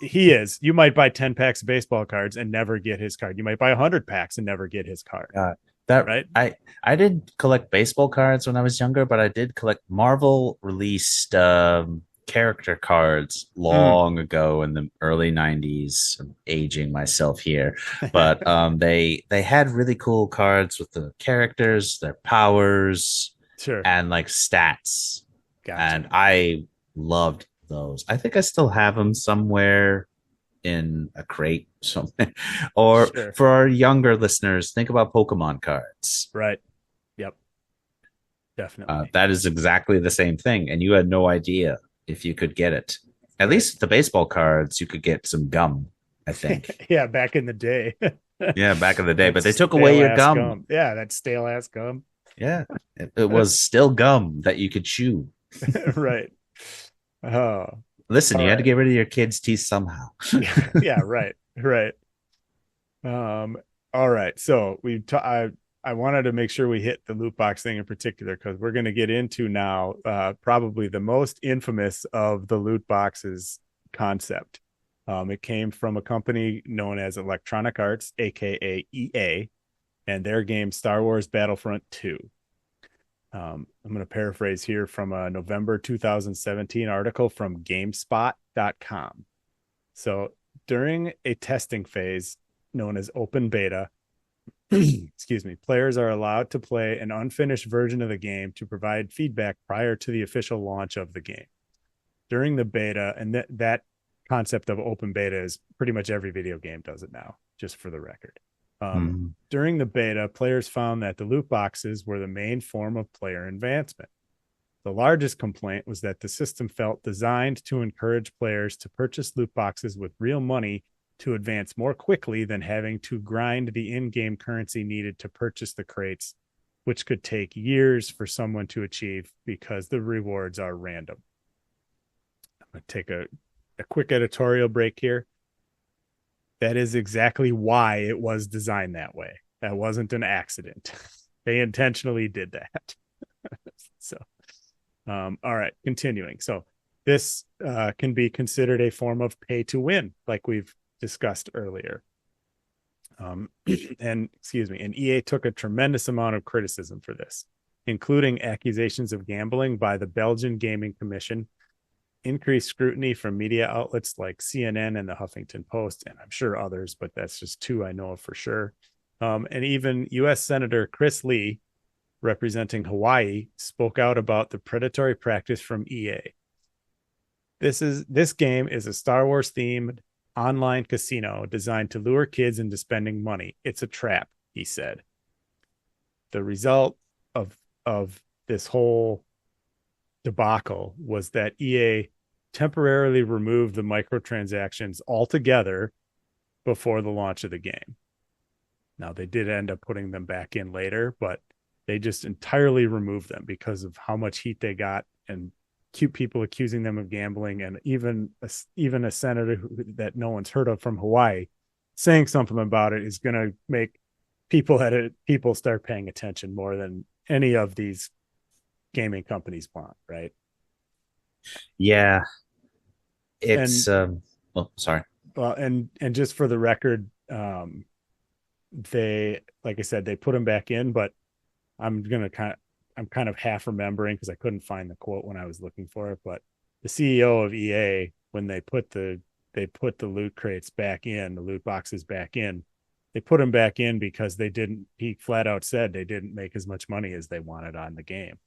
he is. You might buy 10 packs of baseball cards and never get his card. You might buy 100 packs and never get his card, Uh, that right? I didn't collect baseball cards when I was younger, but I did collect Marvel released character cards Mm. long ago in the early 90s. I'm aging myself here, but they had really cool cards with the characters, their powers, Sure. and like stats. Gotcha. And I loved those. I think I still have them somewhere in a crate something. Or Sure. for our younger listeners, think about Pokemon cards. Right. Yep. Definitely. That is exactly the same thing, and you had no idea if you could get it. At Right. least the baseball cards, you could get some gum, I think. Yeah, back in the day. Yeah, back in the day, That but they took away stale your ass gum. gum. Yeah, that stale ass gum. Yeah, it was still gum that you could chew. Right. Oh, Listen, all you had to right. get rid of your kids' teeth somehow. Yeah, yeah, right. Right. Um, all right. So I wanted to make sure we hit the loot box thing in particular because we're going to get into now probably the most infamous of the loot boxes concept. It came from a company known as Electronic Arts, aka EA, and their game Star Wars Battlefront 2. I'm going to paraphrase here from a November 2017 article from GameSpot.com. So during a testing phase known as open beta, excuse me, players are allowed to play an unfinished version of the game to provide feedback prior to the official launch of the game. During the beta, and that concept of open beta is pretty much every video game does it now, just for the record. Mm. During the beta, players found that the loot boxes were the main form of player advancement. The largest complaint was that the system felt designed to encourage players to purchase loot boxes with real money to advance more quickly than having to grind the in game currency needed to purchase the crates, which could take years for someone to achieve because the rewards are random. I'm going to take a quick editorial break here. That is exactly why it was designed that way. That wasn't an accident. They intentionally did that. So, all right, continuing. So, this can be considered a form of pay to win, like we've discussed earlier. And excuse me, and EA took a tremendous amount of criticism for this, including accusations of gambling by the Belgian Gaming Commission, increased scrutiny from media outlets like CNN and the Huffington Post, and I'm sure others, but that's just two I know of for sure. And even U.S. Senator Chris Lee, representing Hawaii, spoke out about the predatory practice from EA. This game is a Star Wars themed online casino designed to lure kids into spending money. It's a trap, he said. The result of this whole debacle was that EA temporarily removed the microtransactions altogether before the launch of the game. Now, they did end up putting them back in later, but they just entirely removed them because of how much heat they got and cute people accusing them of gambling, and even a senator that no one's heard of from Hawaii saying something about it is going to make people start paying attention more than any of these gaming companies want, right? Yeah, it's And oh, sorry. and just for the record, they, like I said, they put them back in, but I'm gonna kind of I'm kind of half remembering because I couldn't find the quote when I was looking for it. But the CEO of EA, when they put the loot crates back in, the loot boxes back in, they put them back in because they didn't. He flat out said they didn't make as much money as they wanted on the game.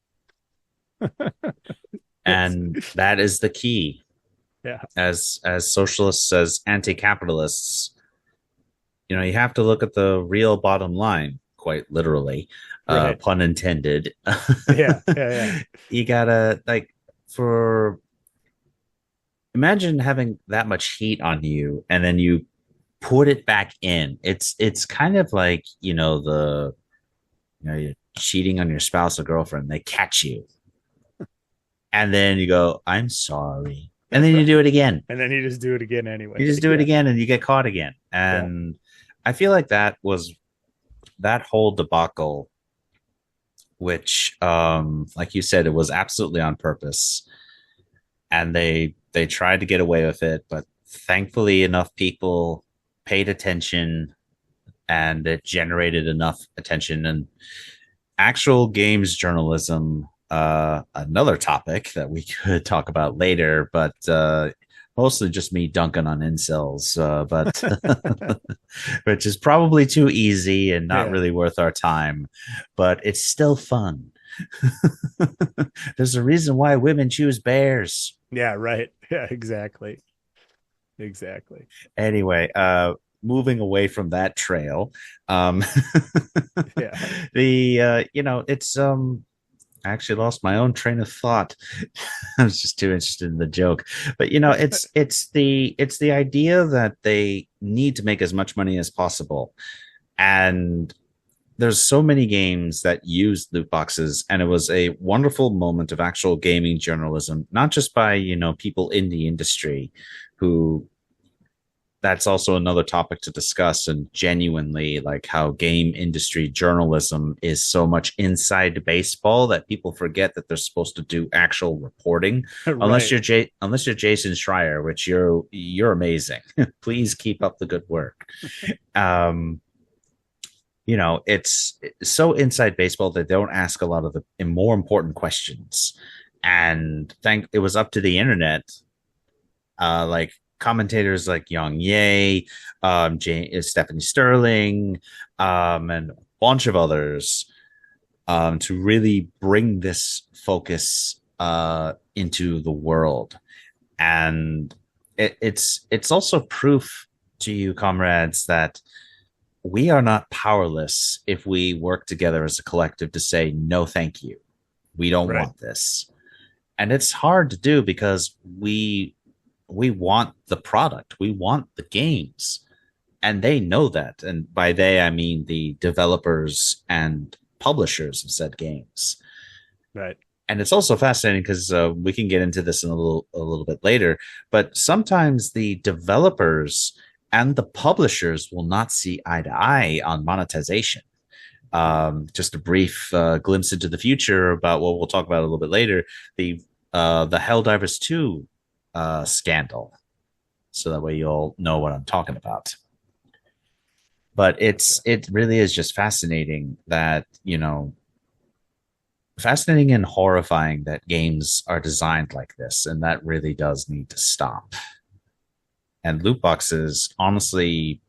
And that is the key. Yeah, As socialists, as anti-capitalists, you know, you have to look at the real bottom line, quite literally, right. pun intended. Yeah, yeah, yeah. You gotta like for imagine having that much heat on you and then you put it back in. It's kind of like, you know, the you know, you cheating on your spouse or girlfriend, they catch you. And then you go, I'm sorry. And then you do it again. And then you just do it again anyway. You just do it again and you get caught again. And I feel like that was that whole debacle, which like you said, it was absolutely on purpose. And they tried to get away with it, but thankfully enough people paid attention and it generated enough attention. And actual games journalism, another topic that we could talk about later, but mostly just me dunking on incels, but which is probably too easy and not really worth our time, but it's still fun. There's a reason why women choose bears. Yeah, right. Yeah, exactly. Anyway, moving away from that trail, Yeah. it's I actually lost my own train of thought. I was just too interested in the joke. But it's the idea that they need to make as much money as possible. And there's so many games that use loot boxes, and it was a wonderful moment of actual gaming journalism, not just by, people in the industry who that's also another topic to discuss, and genuinely like how game industry journalism is so much inside baseball that people forget that they're supposed to do actual reporting. Right. Unless you're Jason Schreier, which you're amazing. Please keep up the good work. It's so inside baseball that they don't ask a lot of the more important questions. And it was up to the internet, like commentators like Yang Ye, Stephanie Sterling, and a bunch of others, to really bring this focus into the world. And it's also proof to you, comrades, that we are not powerless if we work together as a collective to say, no, thank you. We don't want this. And it's hard to do because we want the product. We want the games. And they know that. And by they, I mean the developers and publishers of said games. Right. And it's also fascinating because we can get into this in a little bit later. But sometimes the developers and the publishers will not see eye to eye on monetization. Just a brief glimpse into the future about what we'll talk about a little bit later. The Helldivers 2 scandal, so that way you'll know what I'm talking about. But it really is just fascinating that, fascinating and horrifying that games are designed like this, and that really does need to stop. And loot boxes, honestly,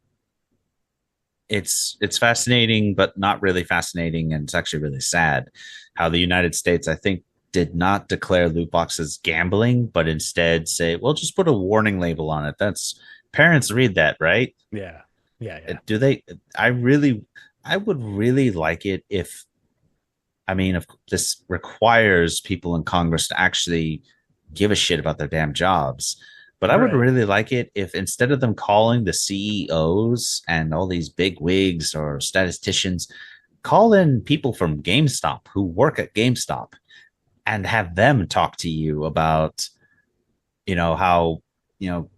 it's fascinating, but not really fascinating, and it's actually really sad how the United States, I think, did not declare loot boxes gambling, but instead say, well, just put a warning label on it. That's parents read that, right? Yeah. Do they? I would really like it if this requires people in Congress to actually give a shit about their damn jobs. But I would really like it if, instead of them calling the CEOs and all these big wigs or statisticians, call in people from GameStop who work at GameStop and have them talk to you about, how,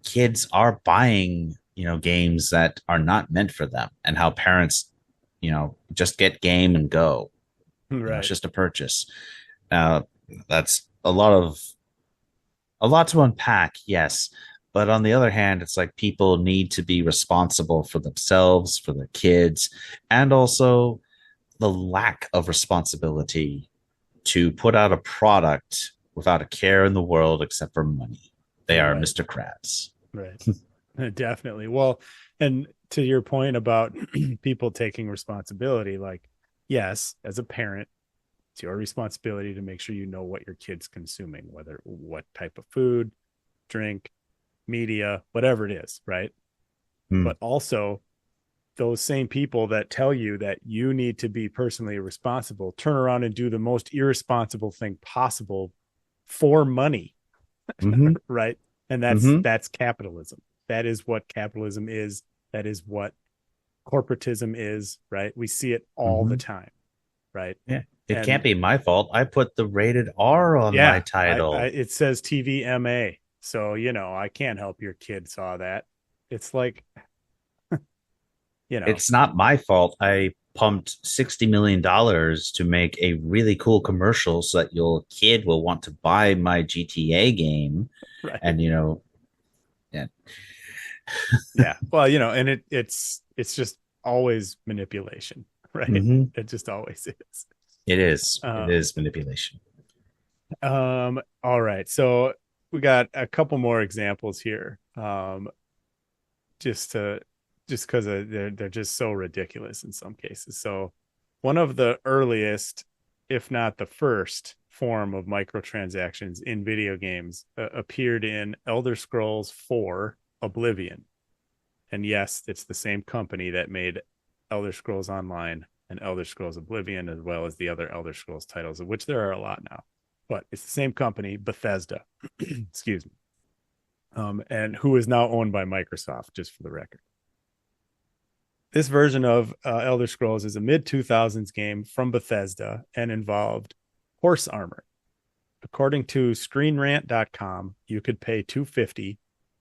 kids are buying, games that are not meant for them, and how parents, just get game and go. Right. It's just a purchase. That's a lot to unpack, yes. But on the other hand, it's like people need to be responsible for themselves, for their kids, and also the lack of responsibility to put out a product without a care in the world except for money. They are Mr. Krabs. Right. Definitely. Well, and to your point about people taking responsibility, like, yes, as a parent, it's your responsibility to make sure you know what your kid's consuming, what type of food, drink, media, whatever it is, right? But also, those same people that tell you that you need to be personally responsible turn around and do the most irresponsible thing possible for money. Right? And that's capitalism. That is what capitalism is. That is what corporatism is, right? We see it all the time. right? Yeah. It can't And be my fault. I put the rated R on my yeah, I title. it says TVMA, so I can't help your kid saw that. It's like, you know, It's not my fault. I pumped $60 million to make a really cool commercial so that your kid will want to buy my GTA game. right? And yeah. Yeah. Well, and it's just always manipulation, right? Hmm. It just always is. It is. It Um, is manipulation. all right. So we got a couple more examples here. Just to just because they're just so ridiculous in some cases. So one of the earliest, if not the first form of microtransactions in video games appeared in Elder Scrolls 4 Oblivion. And yes, it's the same company that made Elder Scrolls Online and Elder Scrolls Oblivion, as well as the other Elder Scrolls titles, of which there are a lot now. But it's the same company, Bethesda. Excuse me. And who is now owned by Microsoft, just for the record. This version of Elder Scrolls is a mid 2000s game from Bethesda and involved horse armor. According to ScreenRant.com, you could pay $250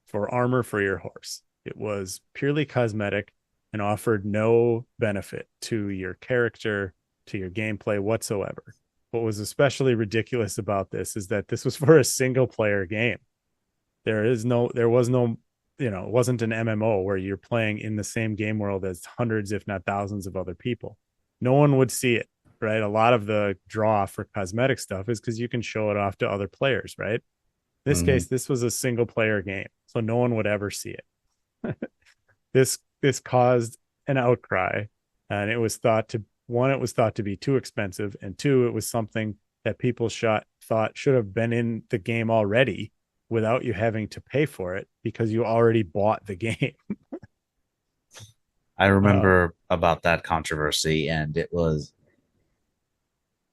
for armor for your horse. It was purely cosmetic and offered no benefit to your character, to your gameplay whatsoever. What was especially ridiculous about this is that this was for a single player game. There was no, it wasn't an MMO where you're playing in the same game world as hundreds, if not thousands of other people. No one would see it, right? A lot of the draw for cosmetic stuff is because you can show it off to other players, right? In this Hmm. case, this was a single player game, so no one would ever see it. This caused an outcry, and it was thought to one, it was thought to be too expensive, and two, it was something that people thought should have been in the game already without you having to pay for it because you already bought the game. I Um, remember about that controversy, and it was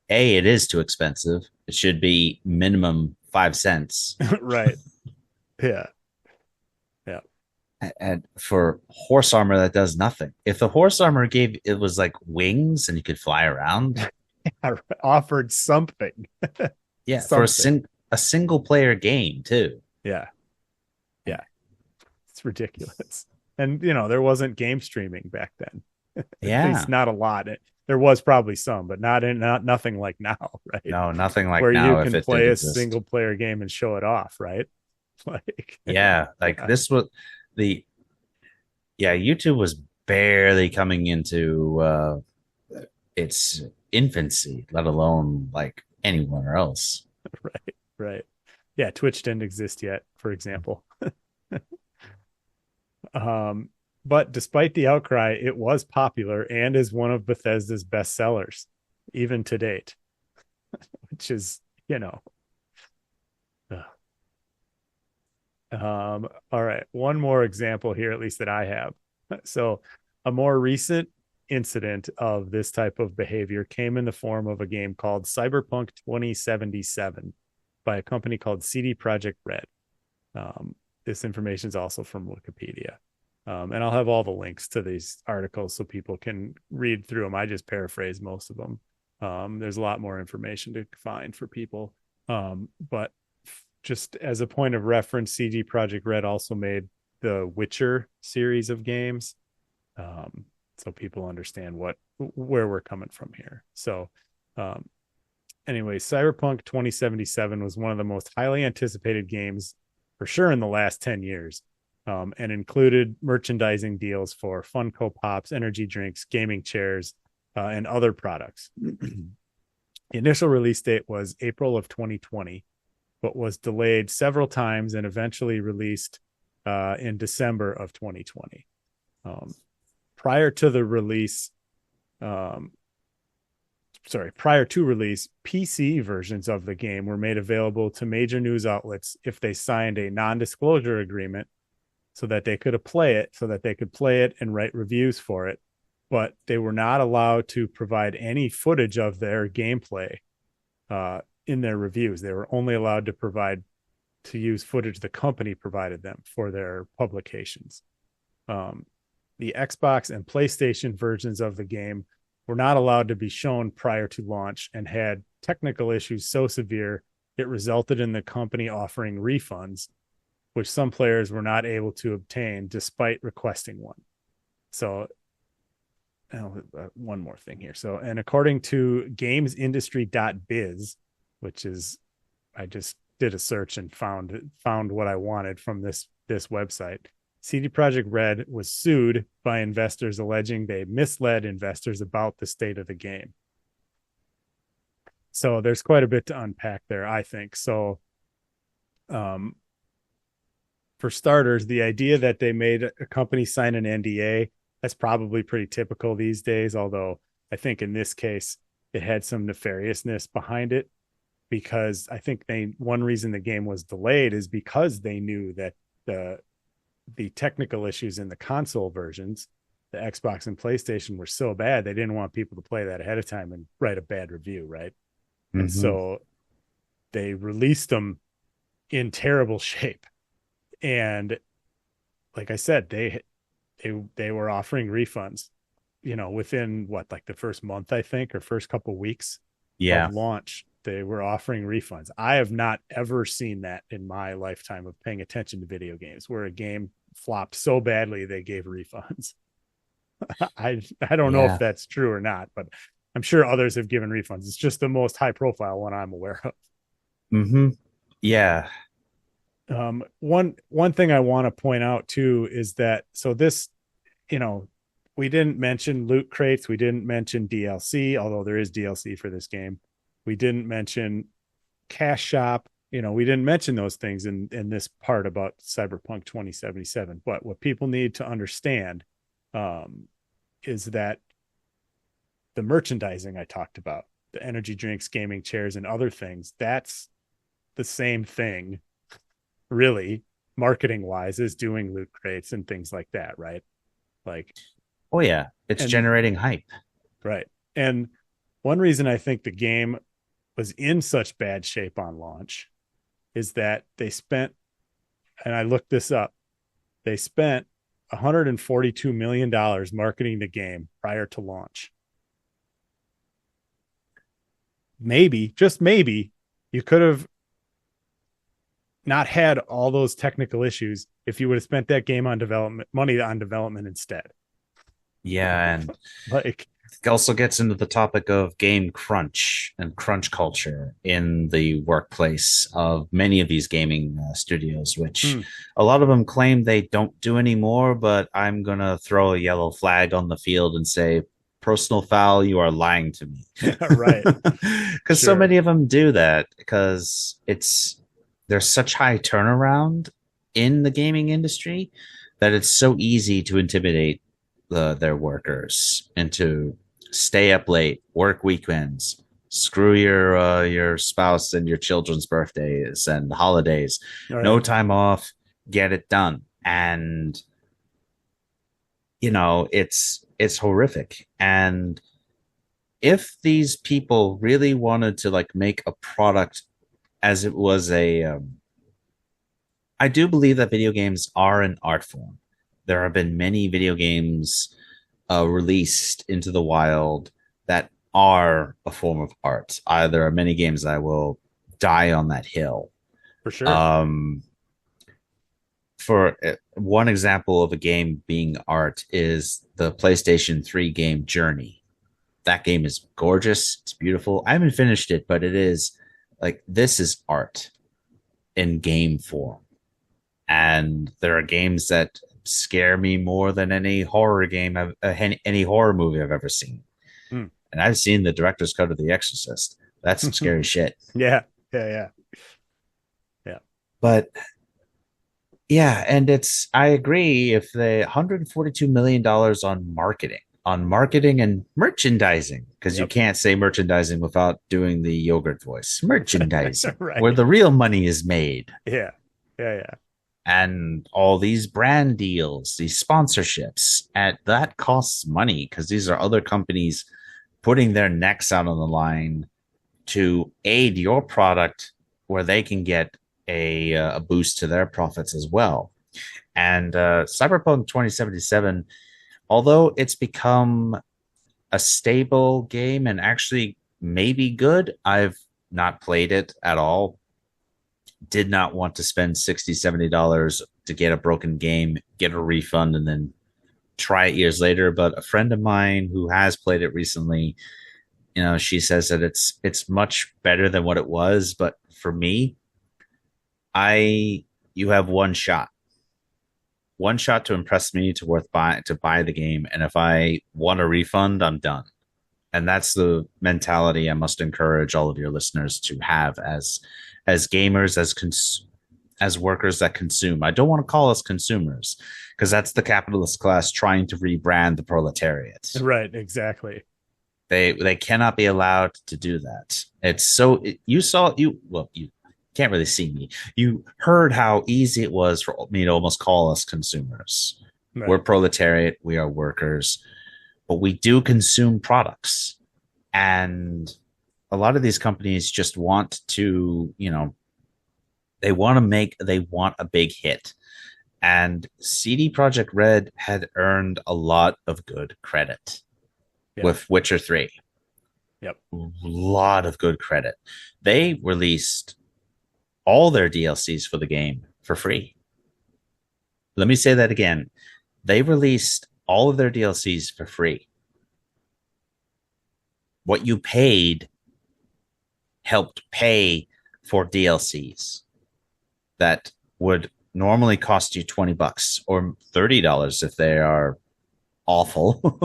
it is too expensive. It should be minimum 5 cents. right. Yeah. Yeah. And for horse armor that does nothing. If the horse armor gave it was like wings and you could fly around, I offered something. yeah, for Something. a single player game too. Yeah. Yeah. It's ridiculous. And there wasn't game streaming back then. At least Yeah. not a lot. There was probably some, but not nothing like now, right? No, nothing like Where you now if can it did play a exist. single player game and show it off, right? Like, Yeah, like yeah, this was the YouTube was barely coming into its infancy, let alone like anywhere else. right, right. Yeah, Twitch didn't exist yet, for example. um, but despite the outcry, it was popular and is one of Bethesda's best sellers, even to date, which is, you know, all right. One more example here, at least that I have. So, a more recent incident of this type of behavior came in the form of a game called Cyberpunk 2077 by a company called CD Projekt Red. This information is also from Wikipedia. And I'll have all the links to these articles so people can read through them. I just paraphrase most of them. There's a lot more information to find for people. But just as a point of reference, CD Projekt Red also made the Witcher series of games, so people understand where we're coming from here. So, um, anyway, Cyberpunk 2077 was one of the most highly anticipated games for sure in the last 10 years, and included merchandising deals for Funko Pops, energy drinks, gaming chairs, and other products. The initial release date was April of 2020, but was delayed several times and eventually released in December of 2020. Um, prior to the release, um, prior to release, PC versions of the game were made available to major news outlets if they signed a non-disclosure agreement so that they could play it and write reviews for it. But they were not allowed to provide any footage of their gameplay in their reviews. They were only allowed to use footage the company provided them for their publications. The Xbox and PlayStation versions of the game were not allowed to be shown prior to launch and had technical issues so severe it resulted in the company offering refunds, which some players were not able to obtain despite requesting one. So, one more thing here. So, and according to gamesindustry.biz, which is, I just did a search and found what I wanted from this website. CD Projekt Red was sued by investors alleging they misled investors about the state of the game. So there's quite a bit to unpack there, I think. So, for starters, the idea that they made a company sign an NDA, that's probably pretty typical these days. Although I think in this case, it had some nefariousness behind it, because I think one reason the game was delayed is because they knew that the technical issues in the console versions, the Xbox and PlayStation, were so bad they didn't want people to play that ahead of time and write a bad review, right? Mm-hmm. And so they released them in terrible shape. And like I said, they were offering refunds, within like the first month, I think, or first couple of weeks of launch. They were offering refunds. I have not ever seen that in my lifetime of paying attention to video games, where a game flopped so badly they gave refunds. I don't know if that's true or not, but I'm sure others have given refunds. It's just the most high profile one I'm aware of. Mm-hmm. Yeah. One thing I want to point out too is that, so this, we didn't mention loot crates, we didn't mention DLC, although there is DLC for this game. We didn't mention cash shop. We didn't mention those things in this part about Cyberpunk 2077. But what people need to understand is that the merchandising I talked about, the energy drinks, gaming chairs, and other things, that's the same thing, really, marketing wise, as doing loot crates and things like that, right? Like, oh yeah, it's generating hype, right? And one reason I think the game was in such bad shape on launch is that they spent, and I looked this up, they spent $142 million marketing the game prior to launch. Maybe, just maybe, you could have not had all those technical issues if you would have spent that game on money on development instead. Yeah, and like, it also gets into the topic of game crunch and crunch culture in the workplace of many of these gaming studios, which a lot of them claim they don't do anymore, but I'm going to throw a yellow flag on the field and say, personal foul, you are lying to me. Right. Because so many of them do that, because there's such high turnaround in the gaming industry that it's so easy to intimidate their workers and to stay up late, work weekends, screw your spouse and your children's birthdays and holidays, no time off, get it done. And it's horrific. And if these people really wanted to like make a product as it was I do believe that video games are an art form. There have been many video games released into the wild that are a form of art. There are many games that I will die on that hill. For sure. For one example of a game being art is the PlayStation 3 game Journey. That game is gorgeous. It's beautiful. I haven't finished it, but it is like, this is art in game form. And there are games that scare me more than any horror game, any horror movie I've ever seen. And I've seen the director's cut of The Exorcist. That's some scary shit. Yeah. But yeah, and I agree, if the $142 million on marketing and merchandising, because you can't say merchandising without doing the yogurt voice. Merchandising, right, where the real money is made. Yeah. And all these brand deals, these sponsorships, and that costs money, because these are other companies putting their necks out on the line to aid your product, where they can get a boost to their profits as well. And Cyberpunk 2077, although it's become a stable game and actually maybe good. I've not played it at all. Did not want to spend $60-$70 to get a broken game, get a refund, and then try it years later. But a friend of mine who has played it recently, she says that it's much better than what it was. But for me, I you have one shot to impress me to buy the game, and if I want a refund, I'm done. And that's the mentality I must encourage all of your listeners to have as gamers, as workers that consume. I don't want to call us consumers because that's the capitalist class trying to rebrand the proletariat. Right, exactly. They cannot be allowed to do that. It's so you saw you well you can't really see me. You heard how easy it was for me to almost call us consumers. Right. We're proletariat, we are workers, but we do consume products. And a lot of these companies just want to, they want a big hit. And CD Projekt Red had earned a lot of good credit with Witcher 3. Yep. A lot of good credit. They released all their DLCs for the game for free. Let me say that again. They released all of their DLCs for free. What you paid helped pay for DLCs that would normally cost you $20 or $30 if they are awful.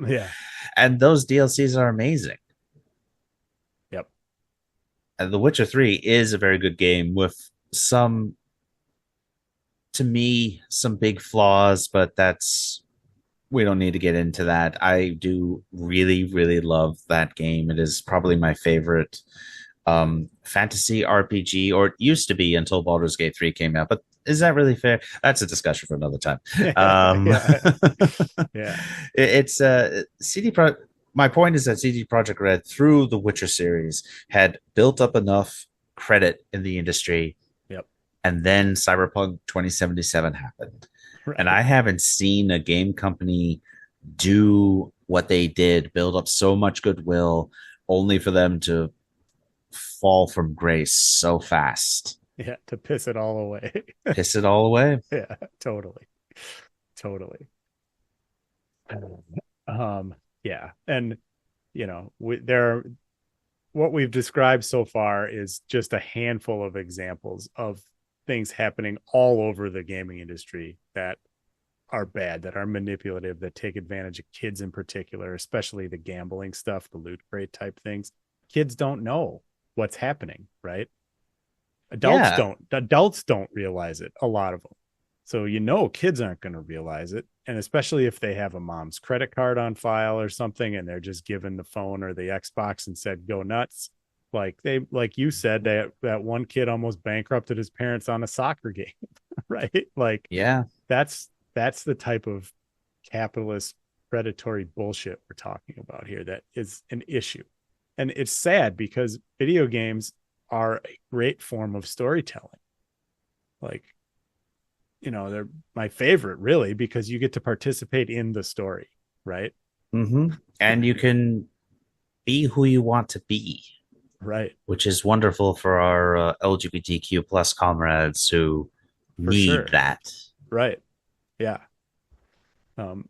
Yeah. And those DLCs are amazing. Yep. And The Witcher 3 is a very good game with to me, some big flaws, but we don't need to get into that. I do really, really love that game. It is probably my favorite fantasy RPG, or it used to be until Baldur's Gate 3 came out. But is that really fair? That's a discussion for another time. Yeah. Yeah. It's my point is that CD Projekt Red, through the Witcher series, had built up enough credit in the industry. Yep. And then Cyberpunk 2077 happened. Right. And I haven't seen a game company do what they did, build up so much goodwill, only for them to fall from grace so fast. Yeah, to piss it all away. Piss it all away. Yeah, totally. Totally. Yeah. And what we've described so far is just a handful of examples of things happening all over the gaming industry that are bad, that are manipulative, that take advantage of kids in particular, especially the gambling stuff, the loot crate type things. Kids don't know what's happening, right? Adults don't realize it, a lot of them. So kids aren't going to realize it, and especially if they have a mom's credit card on file or something and they're just given the phone or the Xbox and said go nuts. Like you said, that one kid almost bankrupted his parents on a soccer game, right? Like, yeah, that's the type of capitalist predatory bullshit we're talking about here that is an issue. And it's sad because video games are a great form of storytelling. Like, they're my favorite, really, because you get to participate in the story, right? Mm-hmm. And you can be who you want to be. Right. Which is wonderful for our LGBTQ plus comrades who need that. Right. Yeah. And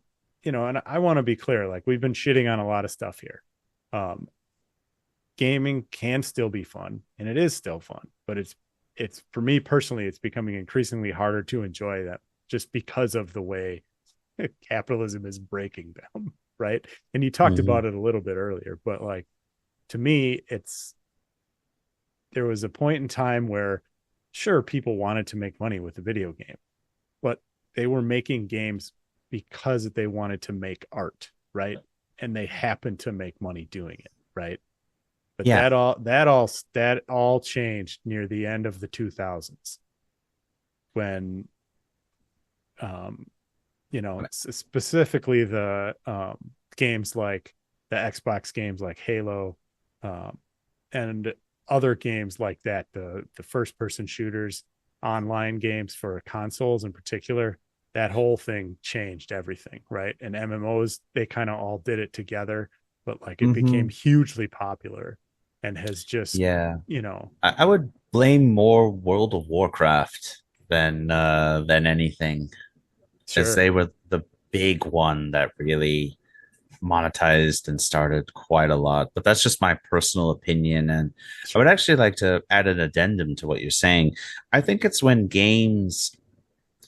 I want to be clear, like, we've been shitting on a lot of stuff here. Gaming can still be fun, and it is still fun, but it's for me personally, it's becoming increasingly harder to enjoy that just because of the way capitalism is breaking them. Right. And you talked about it a little bit earlier, but like, to me, there was a point in time where sure, people wanted to make money with a video game, but they were making games because they wanted to make art, right? And they happened to make money doing it, right? But that all changed near the end of the 2000s when specifically the games like the Xbox games like Halo and other games like that, the first person shooters, online games for consoles in particular, that whole thing changed everything, right? And MMOs, they kind of all did it together, but like it became Hmm. hugely popular and has just, Yeah. you know, I would blame more World of Warcraft than anything, as sure, they were the big one that really monetized and started quite a lot. But that's just my personal opinion. And I would sure, actually like to add an addendum to what you're saying. I think it's when games,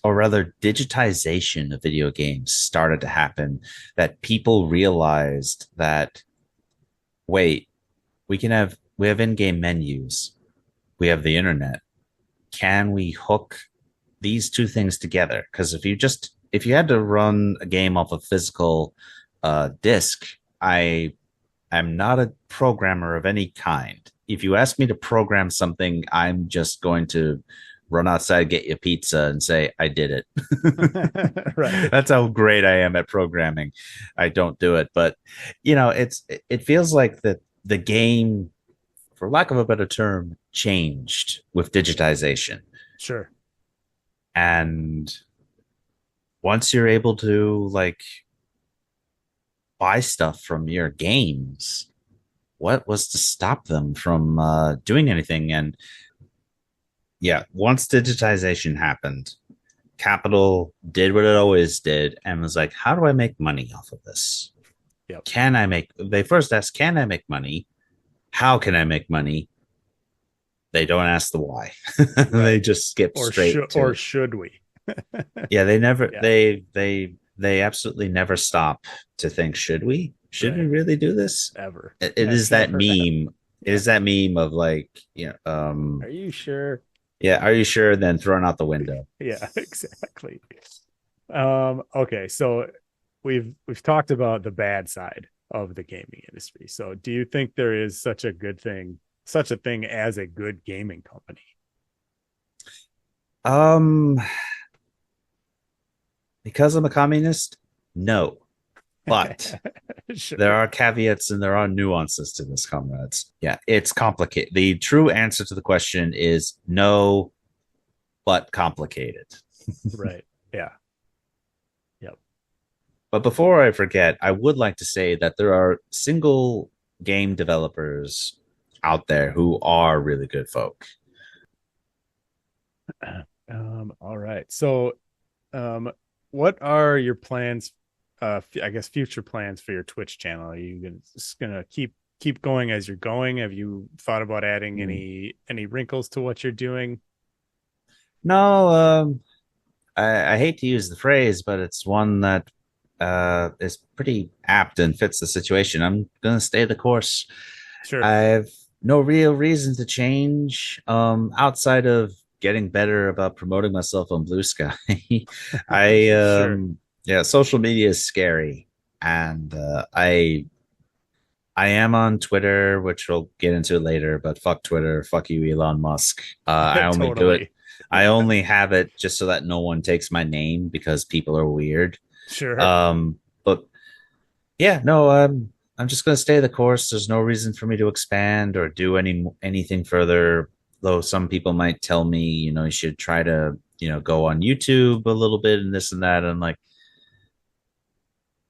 or rather digitization of video games, started to happen that people realized that, wait, we have in-game menus, we have the internet. Can we hook these two things together? Because if you had to run a game off a physical disc, I am not a programmer of any kind. If you ask me to program something, I'm just going to run outside, get you pizza, and say I did it. right, That's how great I am at programming. I don't do it, but it feels like that the game, for lack of a better term, changed with digitization. sure, And once you're able to like buy stuff from your games, what was to stop them from doing anything? And yeah, once digitization happened, Capital did what it always did and was like, how do I make money off of this? yep, They first asked, can I make money? How can I make money? They don't ask the why. right. They just skip Or straight should to or it. should we? Yeah, they never Yeah, they absolutely never stop to think, should we right. really do this? Ever, It is that never have. meme. It Yeah. is that meme of like, Are you sure? yeah, are you sure? Then thrown out the window. Yeah, exactly. Okay, so we've talked about the bad side of the gaming industry. So do you think there is such a thing as a good gaming company? Um, because I'm a communist, no. But there Sure. are caveats and there are nuances to this, comrades. Yeah, it's complicated. The true answer to the question is no, but complicated. Right. Yeah. Yep. But before I forget, I would like to say that there are single game developers out there who are really good folk. All right. So um what are your plans, I guess future plans for your Twitch channel? Are you just gonna keep going as you're going? Have you thought about adding Hmm. any wrinkles to what you're doing? No, I hate to use the phrase, but it's one that is pretty apt and fits the situation. I'm gonna stay the course. Sure. I've no real reason to change outside of getting better about promoting myself on Blue Sky. I Sure. Yeah, social media is scary, and I am on Twitter, which we'll get into later, but fuck Twitter, fuck you, Elon Musk. I only do it. Totally. I only have it just so that no one takes my name because people are weird. Sure. But yeah, no, I'm just gonna stay the course. There's no reason for me to expand or do anything further. Though some people might tell me, you should try to, go on YouTube a little bit and this and that. And like,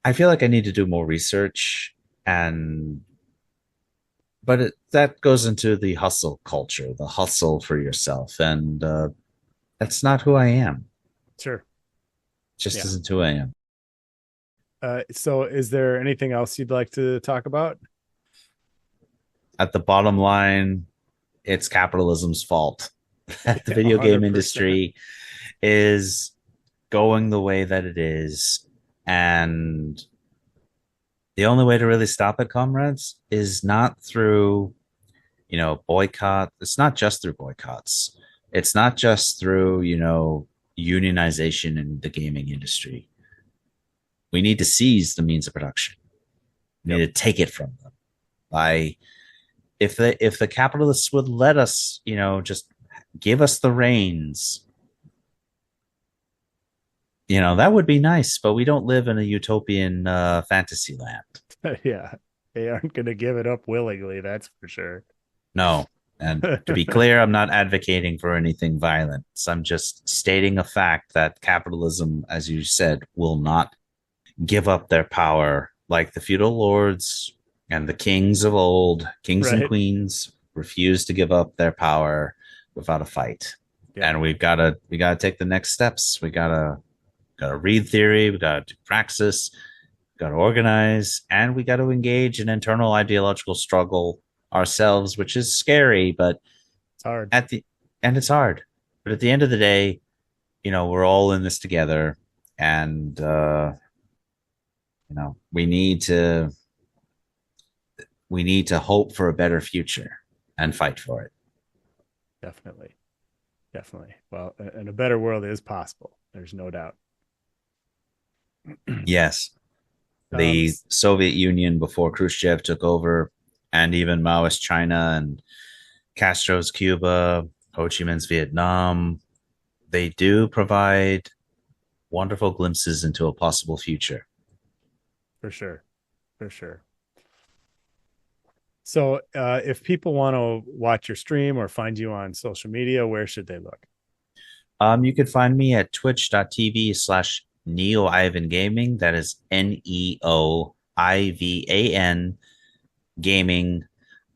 I feel like I need to do more research, and but that goes into the hustle culture, the hustle for yourself, and that's not who I am. Sure. Just Yeah. isn't who I am. So is there anything else you'd like to talk about? At the bottom line, it's capitalism's fault that the Yeah, video game 100%. industry is going the way that it is. And the only way to really stop it, comrades, is not through, boycott. It's not just through boycotts. It's not just through, unionization in the gaming industry. We need to seize the means of production. We Yep. need to take it from them by, if the capitalists would let us, just give us the reins, that would be nice, but we don't live in a utopian fantasy land. Yeah. They aren't going to give it up willingly, that's for sure. No. And to be clear, I'm not advocating for anything violent. I'm just stating a fact that capitalism, as you said, will not give up their power like the feudal lords and the kings of old, kings and Right. queens refuse to give up their power without a fight. Yeah. And we gotta take the next steps. We gotta read theory, we gotta do praxis, we gotta organize, and we gotta engage in internal ideological struggle ourselves, which is scary, but It's hard. it's hard. But at the end of the day, we're all in this together, and we need to hope for a better future and fight for it. Definitely. Definitely. Well, and a better world is possible. There's no doubt. Yes. The Soviet Union before Khrushchev took over, and even Maoist China and Castro's Cuba, Ho Chi Minh's Vietnam, they do provide wonderful glimpses into a possible future. For sure. For sure. So if people want to watch your stream or find you on social media, where should they look? You can find me at twitch.tv/NeoIvan Gaming. That is NeoIvan Gaming.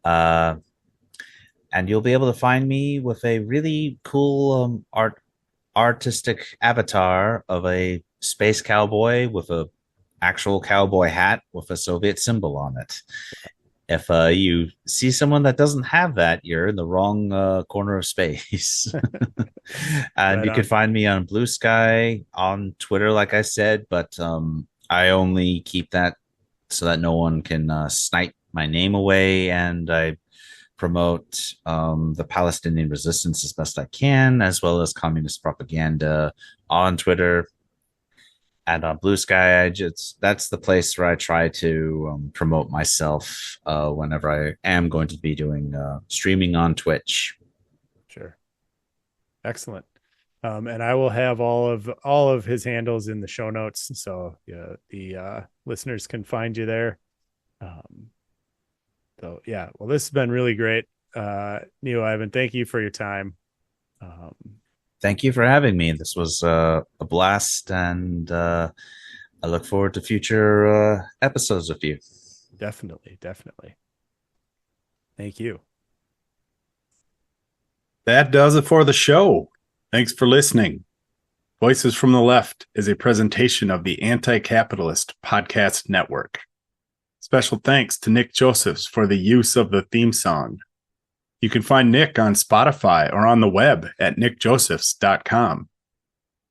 And you'll be able to find me with a really cool artistic avatar of a space cowboy with a actual cowboy hat with a Soviet symbol on it. If you see someone that doesn't have that, you're in the wrong corner of space. And Right you can find me on Bluesky, on Twitter, like I said, but I only keep that so that no one can snipe my name away, and I promote the Palestinian resistance as best I can, as well as communist propaganda on Twitter. And on Bluesky, that's the place where I try to promote myself whenever I am going to be doing streaming on Twitch. Sure. Excellent. And I will have all of his handles in the show notes, so the listeners can find you there. So yeah, well, this has been really great, NeoIvan. Thank you for your time. Thank you for having me. This was a blast, and I look forward to future episodes with you. Definitely. Thank you. That does it for the show. Thanks for listening. Voices from the Left is a presentation of the Anti-Capitalist Podcast Network. Special thanks to Nick Josephs for the use of the theme song. You can find Nick on Spotify or on the web at nickjosephs.com.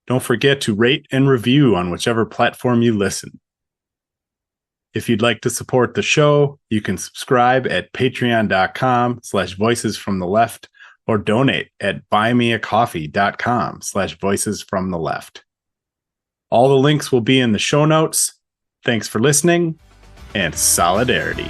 Don't forget to rate and review on whichever platform you listen. If you'd like to support the show, you can subscribe at patreon.com/voicesfromtheleft or donate at buymeacoffee.com/voicesfromtheleft. All the links will be in the show notes. Thanks for listening, and solidarity.